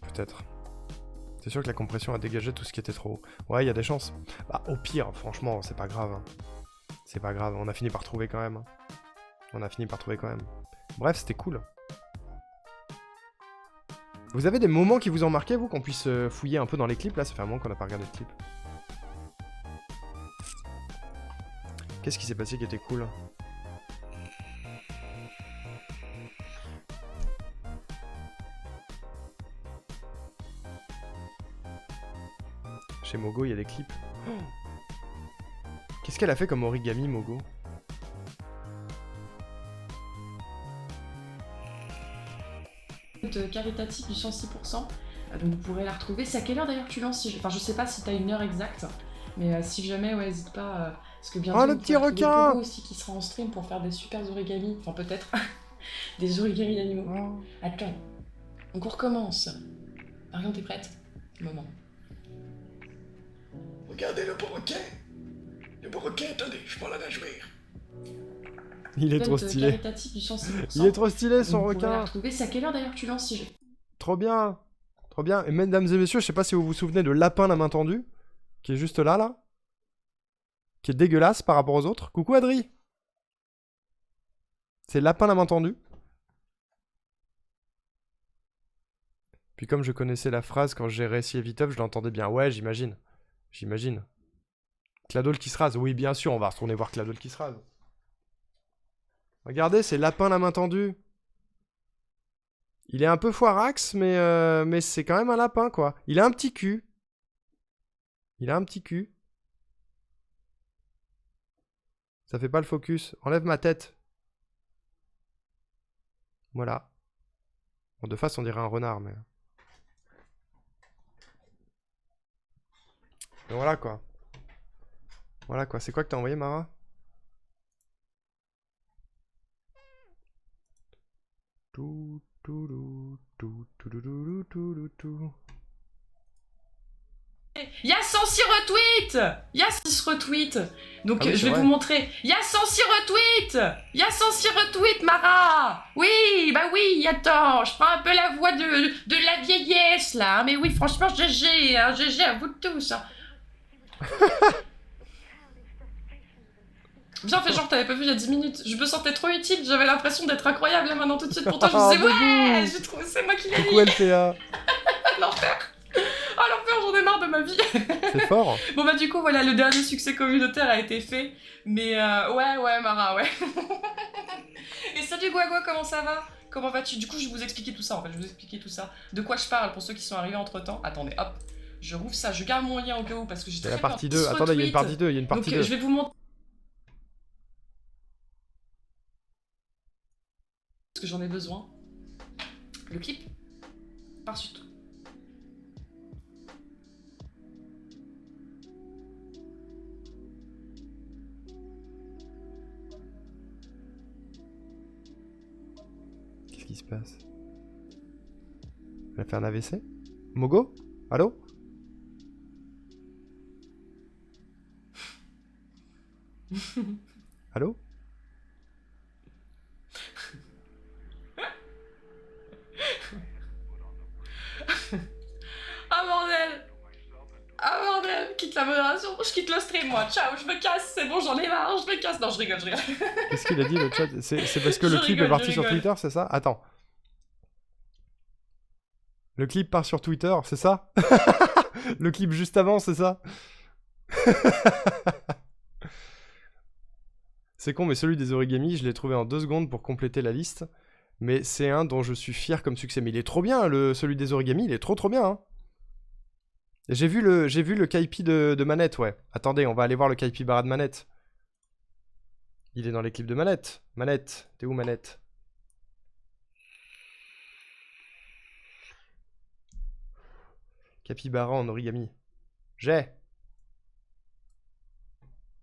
Peut-être. C'est sûr que la compression a dégagé tout ce qui était trop haut. Ouais, il y a des chances. Bah, au pire, franchement, c'est pas grave. C'est pas grave, on a fini par trouver quand même. On a fini par trouver quand même. Bref, c'était cool. Vous avez des moments qui vous ont marqué, vous, qu'on puisse fouiller un peu dans les clips, là? Ça fait un moment qu'on n'a pas regardé de clip. Qu'est-ce qui s'est passé qui était cool? Chez Mogo, il y a des clips. Oh, qu'est-ce qu'elle a fait comme origami, Mogo? Caritatif du 106%, donc vous pourrez la retrouver. C'est à quelle heure d'ailleurs que tu lances Enfin, je sais pas si t'as une heure exacte, mais si jamais, ouais, n'hésite pas. Parce que bientôt, oh, le petit requin aussi qui sera en stream pour faire des super origamis, enfin peut-être des origamis d'animaux. Oh. Attends, donc on recommence. Marion, t'es prête? Moment. Regardez le beau requin. Le beau requin, attendez, je prends la nage jouir. Il est trop stylé. Caritatif du 106%. Il est trop stylé, son vous pourrez la requin. retrouver. C'est à quelle heure d'ailleurs que tu lances si j'ai... Trop bien. Trop bien. Et mesdames et messieurs, je sais pas si vous vous souvenez de Lapin la main tendue, qui est juste là, là. Qui est dégueulasse par rapport aux autres. Coucou Adri. C'est Lapin la main tendue. Puis comme je connaissais la phrase quand j'ai réussi Evitop, je l'entendais bien. Ouais, j'imagine. J'imagine. Cladol qui se rase. Oui, bien sûr, on va retourner voir Cladol qui se rase. Regardez, c'est Lapin la main tendue. Il est un peu foirax, mais c'est quand même un lapin, quoi. Il a un petit cul. Il a un petit cul. Ça fait pas le focus. Enlève ma tête. Voilà. Bon, de face, on dirait un renard, mais... Et voilà, quoi. Voilà, quoi. C'est quoi que t'as envoyé, Mara? Tout, tout, tout, tout, tout, tout, tout, tout. Il y a 106 retweets. Il y a 6 retweets. Donc Ah oui, je vais vrai. vous montrer. Il y a 106 retweets. Il y a 106 retweets, Mara. Oui, bah oui, attends. Je prends un peu la voix de la vieillesse, là. Mais oui, franchement, GG. Hein, GG à vous tous. Hein. Bien fait, genre, t'avais pas vu il y a 10 minutes. Je me sentais trop utile. J'avais l'impression d'être incroyable là maintenant tout de suite. Pourtant, je me disais, ouais, j'ai trouvé, c'est moi qui l'ai dit. Coucou LPA. L'enfer. Oh, l'enfer, j'en ai marre de ma vie. C'est fort. Bon bah du coup voilà, le dernier succès communautaire a été fait, mais ouais Mara, ouais. Et salut Guagua, comment ça va? Comment vas-tu? Du coup je vais vous expliquer tout ça en fait, je vais vous expliquer tout ça. De quoi je parle pour ceux qui sont arrivés entre temps. Attendez, hop, je rouvre ça, je garde mon lien au cas où parce que j'ai C'est très la partie peur 2. de Attendez, il y a une retweet. partie 2. Il y a une partie Donc 2. je vais vous montrer parce que j'en ai besoin. Le clip par-dessus tout. Qu'est-ce qui se passe? Elle a fait un AVC? Mogo? Allô? Allô? Ah bordel! Ah bordel! Quitte la modération, je quitte le stream moi, ciao, je me casse, c'est bon, j'en ai marre, je me casse. Non, je rigole, je rigole. Qu'est-ce qu'il a dit le chat? C'est parce que Je le clip rigole, est parti je sur rigole. Twitter, c'est ça? Attends. Le clip part sur Twitter, c'est ça? Le clip juste avant, c'est ça? C'est con, mais celui des origamis, je l'ai trouvé en 2 secondes pour compléter la liste. Mais c'est un dont je suis fier comme succès. Mais il est trop bien, celui des origamis, il est trop bien. Hein. J'ai vu le Kaipi de Manette, ouais. Attendez, on va aller voir le Kaipi Bara de Manette. Il est dans l'équipe de Manette. Manette, t'es où Manette? Capybara en origami. J'ai.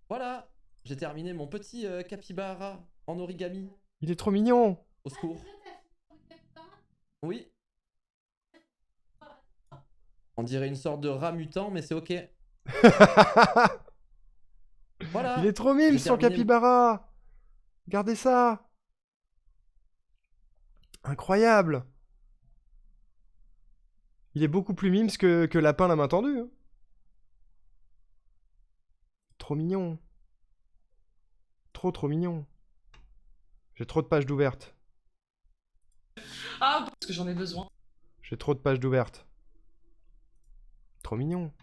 Voilà, j'ai terminé mon petit capybara en origami. Il est trop mignon. Au secours. Oui. On dirait une sorte de rat mutant, mais c'est ok. Voilà. Il est trop mime son capybara. Regardez ça. Incroyable. Il est beaucoup plus mimes que Lapin la main tendue. Hein. Trop mignon. Trop mignon. J'ai trop de pages d'ouvertes. Ah, parce que j'en ai besoin. J'ai trop de pages d'ouvertes. Trop mignon.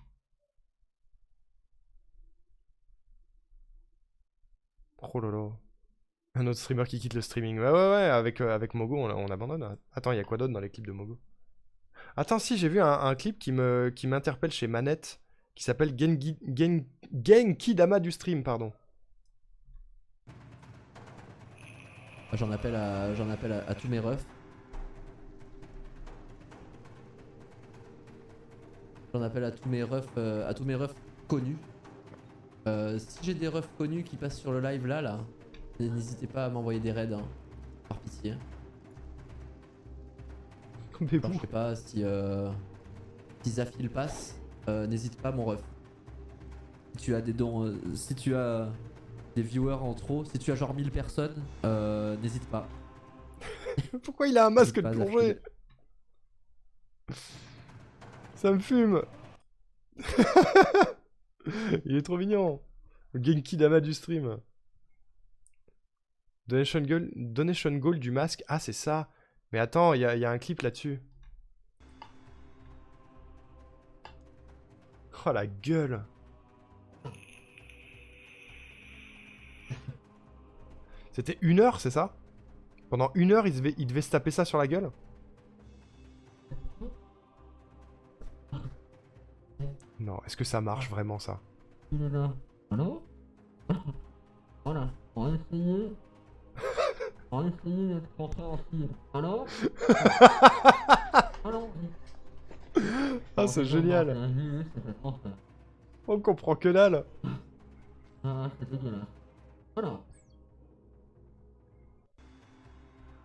Oh là là. Un autre streamer qui quitte le streaming. Ouais, avec Mogo, on abandonne. Attends, il y a quoi d'autre dans les clips de Mogo? Attends, si, j'ai vu un clip qui m'interpelle chez Manette, qui s'appelle Genki Dama du stream, pardon. J'en appelle à tous mes refs. J'en appelle à tous mes refs connus. Si j'ai des refs connus qui passent sur le live là, n'hésitez pas à m'envoyer des raids, hein, par pitié. Alors, je sais pas si Zafil passe, n'hésite pas mon ref. Si tu as des dons, si tu as des viewers en trop, si tu as genre 1000 personnes, n'hésite pas. Pourquoi il a un masque de plongée? Ça me fume. Il est trop mignon. Le Genki Dama du stream. Donation goal du masque. Ah, c'est ça. Mais attends, il y a un clip là-dessus. Oh la gueule. C'était 1 heure, c'est ça? Pendant 1 heure, il devait se taper ça sur la gueule? Non, est-ce que ça marche vraiment ça? Allô? Voilà, on va essayer. On va essayer d'être compréhensible. Allô? Allô? Ah, c'est génial. On comprend que dalle. Ah, c'est dégueulasse. Voilà.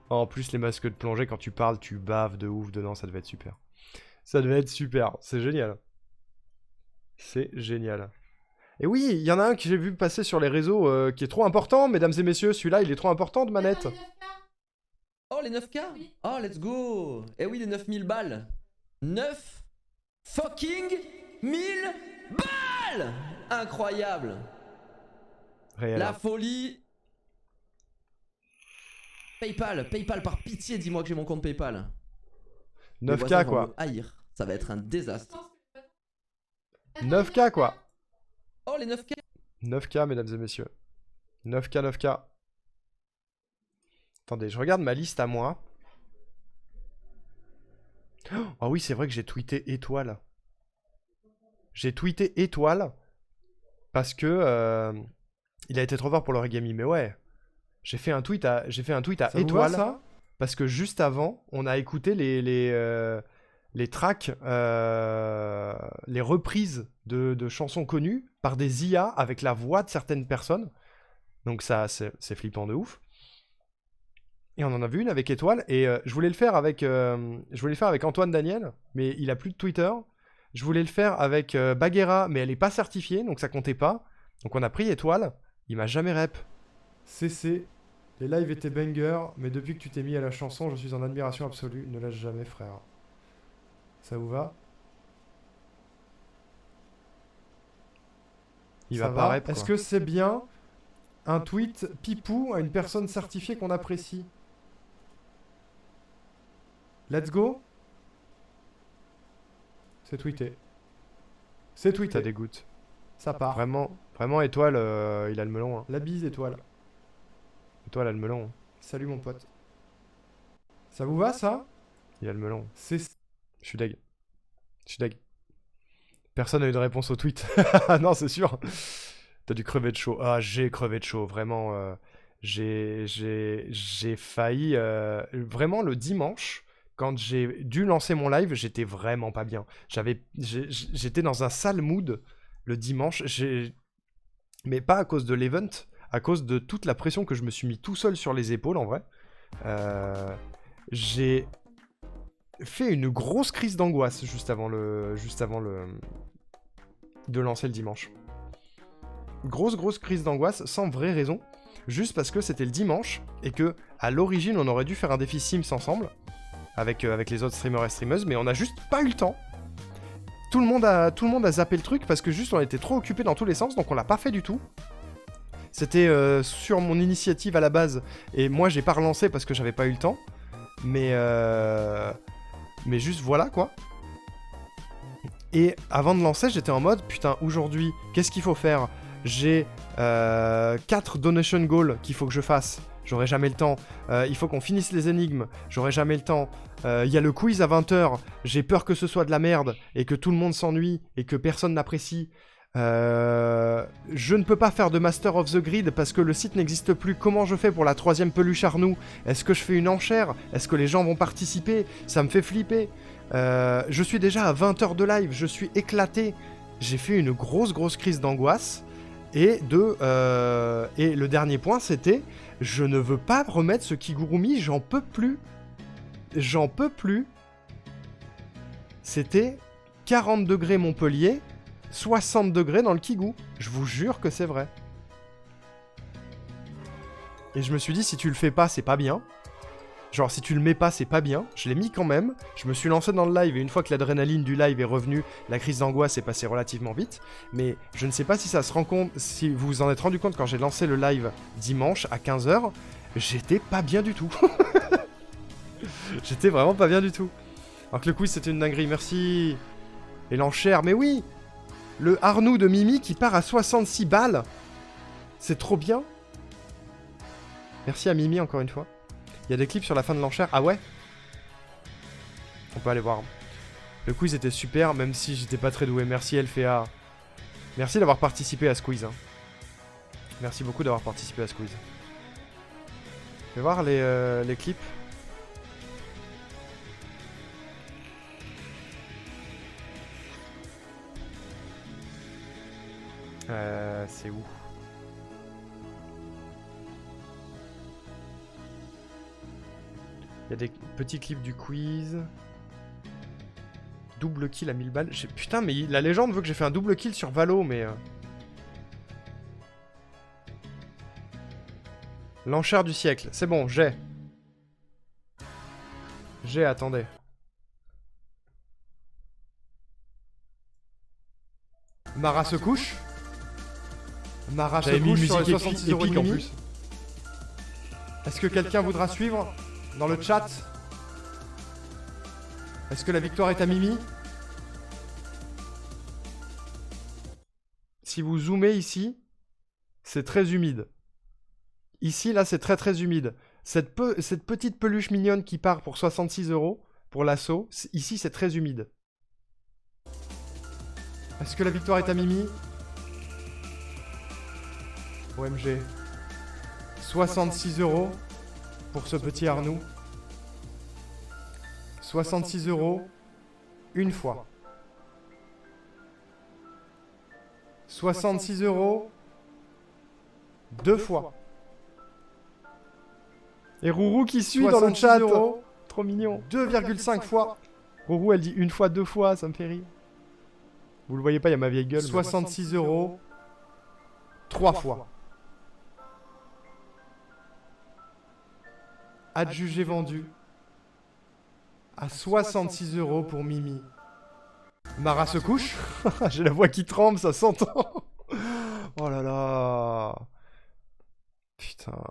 En plus, les masques de plongée, quand tu parles, tu baves de ouf dedans, ça devait être super. Ça devait être super, c'est génial. C'est génial. Et oui, il y en a un que j'ai vu passer sur les réseaux qui est trop important, mesdames et messieurs, celui-là, il est trop important de Manette. Oh, les 9K? Oh, let's go! Eh oui, les 9000 balles! 9 fucking 1000 balles! Incroyable! Réel. La folie! PayPal, par pitié, dis-moi que j'ai mon compte PayPal. 9K quoi. Haïr, ça va être un désastre. 9K quoi. Oh, les 9K! 9K, mesdames et messieurs. 9K, 9K. Attendez, je regarde ma liste à moi. Oh oui, c'est vrai que j'ai tweeté étoile. J'ai tweeté étoile parce que il a été trop fort pour l'origami. Mais ouais, j'ai fait un tweet à Ça vous étoile va, ça parce que juste avant, on a écouté les tracks, les reprises de chansons connues par des IA avec la voix de certaines personnes. Donc ça, c'est flippant de ouf. Et on en a vu une avec Étoile, et je voulais le faire avec Antoine Daniel, mais il a plus de Twitter. Je voulais le faire avec Baguera, mais elle est pas certifiée, donc ça comptait pas. Donc on a pris Étoile, il m'a jamais rep. CC, les lives étaient banger, mais depuis que tu t'es mis à la chanson, je suis en admiration absolue. Ne lâche jamais, frère. Ça vous va? Il va pas rep. Est-ce que c'est bien un tweet pipou à une personne certifiée qu'on apprécie? Let's go. C'est tweeté. C'est tweeté. Ça dégoûte. Ça part. Vraiment, Étoile, il a le melon. Hein. La bise, Étoile. Étoile a le melon. Hein. Salut, mon pote. Ça vous va, ça? Il a le melon. Je suis deg. Je suis deg. Personne n'a eu de réponse au tweet. Non, c'est sûr. T'as dû crever de chaud. Ah, j'ai crevé de chaud. Vraiment, j'ai failli... Vraiment, le dimanche, quand j'ai dû lancer mon live, j'étais vraiment pas bien. J'étais dans un sale mood le dimanche. Mais pas à cause de l'event, à cause de toute la pression que je me suis mis tout seul sur les épaules, en vrai. J'ai fait une grosse crise d'angoisse juste avant de lancer le dimanche. Grosse crise d'angoisse sans vraie raison, juste parce que c'était le dimanche et que à l'origine on aurait dû faire un défi Sims ensemble avec les autres streamers et streameuses, mais on a juste pas eu le temps. Tout le monde a zappé le truc parce que juste on était trop occupés dans tous les sens, donc on l'a pas fait du tout. C'était sur mon initiative à la base et moi j'ai pas relancé parce que j'avais pas eu le temps. Mais juste voilà quoi. Et avant de lancer, j'étais en mode putain, aujourd'hui, qu'est-ce qu'il faut faire? J'ai 4 donation goals qu'il faut que je fasse. J'aurai jamais le temps. Il faut qu'on finisse les énigmes. J'aurai jamais le temps. Il y a le quiz à 20h. J'ai peur que ce soit de la merde et que tout le monde s'ennuie et que personne n'apprécie. Je ne peux pas faire de Master of the Grid parce que le site n'existe plus. Comment je fais pour la 3ème peluche Arnoux? Est-ce que je fais une enchère? Est-ce que les gens vont participer? Ça me fait flipper. Je suis déjà à 20 heures de live. Je suis éclaté. J'ai fait une grosse crise d'angoisse. Et le dernier point, c'était je ne veux pas remettre ce Kigurumi. J'en peux plus. J'en peux plus. C'était 40 degrés Montpellier. 60 degrés dans le Kigou. Je vous jure que c'est vrai. Et je me suis dit, si tu le fais pas, c'est pas bien. Genre, si tu le mets pas, c'est pas bien. Je l'ai mis quand même. Je me suis lancé dans le live et une fois que l'adrénaline du live est revenue, la crise d'angoisse est passée relativement vite. Mais je ne sais pas si ça se rend compte, si vous vous en êtes rendu compte quand j'ai lancé le live dimanche à 15h, j'étais pas bien du tout. J'étais vraiment pas bien du tout. Alors que le quiz, c'était une dinguerie. Merci. Et l'enchère, mais oui! Le Arnoux de Mimi qui part à 66 balles. C'est trop bien. Merci à Mimi encore une fois. Il y a des clips sur la fin de l'enchère. Ah ouais? On peut aller voir. Le quiz était super, même si j'étais pas très doué. Merci LFA. Merci d'avoir participé à ce quiz. Hein. Merci beaucoup d'avoir participé à ce quiz. Je vais voir les clips. C'est où? Il y a des petits clips du quiz. Double kill à 1000 balles. Putain, mais la légende veut que j'ai fait un double kill sur Valo, mais... L'enchère du siècle. C'est bon, j'ai. Attendez. Mara se couche. Mara se couche sur les 66 € en plus. Est-ce que quelqu'un voudra suivre dans le chat? Est-ce que la victoire est à Mimi? Si vous zoomez ici, c'est très humide. Ici, là, c'est très humide. Cette petite peluche mignonne qui part pour 66 € pour l'assaut, ici, c'est très humide. Est-ce que la victoire est à Mimi? OMG. 66 € pour ce petit Arnoux. 66 € une fois. 66 € deux fois. Et Rourou qui suit dans le chat. Trop mignon. 2,5 fois. Rourou, elle dit une fois, deux fois, ça me fait rire. Vous le voyez pas, il y a ma vieille gueule. 66 € trois fois. Adjugé vendu à 66 € pour Mimi. Mara se couche. J'ai la voix qui tremble, ça s'entend. Oh là là. Putain.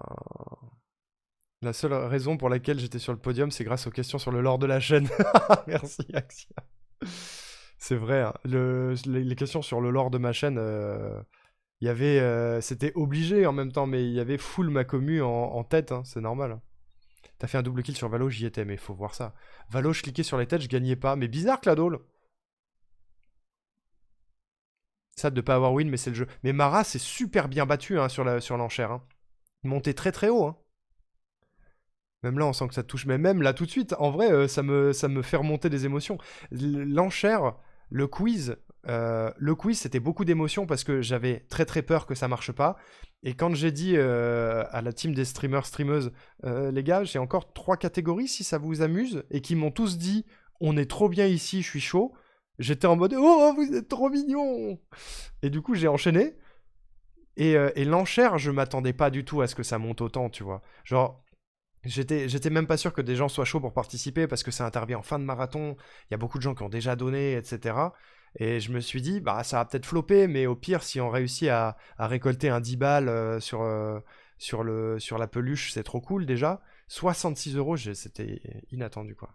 La seule raison pour laquelle j'étais sur le podium, c'est grâce aux questions sur le lore de la chaîne. Merci, Axia. C'est vrai, hein. Les questions sur le lore de ma chaîne, il y avait, c'était obligé en même temps, mais il y avait full ma commu en tête, hein, c'est normal, hein. T'as fait un double kill sur Valo, j'y étais, mais faut voir ça. Valo, je cliquais sur les têtes, je gagnais pas. Mais bizarre, Cladol. Ça de pas avoir win, mais c'est le jeu. Mais Mara, c'est super bien battu hein, sur l'enchère. Hein. Monté très très haut. Hein. Même là, on sent que ça te touche. Mais même là, tout de suite, en vrai, ça me fait remonter des émotions. L'enchère, le quiz, c'était beaucoup d'émotions parce que j'avais très très peur que ça marche pas. Et quand j'ai dit à la team des streameuses, les gars, j'ai encore 3 catégories si ça vous amuse, et qui m'ont tous dit, on est trop bien ici, je suis chaud. J'étais en mode, oh, vous êtes trop mignons. Et du coup, j'ai enchaîné. Et l'enchère, je m'attendais pas du tout à ce que ça monte autant, tu vois. Genre, j'étais même pas sûr que des gens soient chauds pour participer parce que ça intervient en fin de marathon. Il y a beaucoup de gens qui ont déjà donné, etc. Et je me suis dit, bah ça va peut-être flopper, mais au pire, si on réussit à récolter un 10 balles sur la peluche, c'est trop cool déjà. 66 €, c'était inattendu quoi.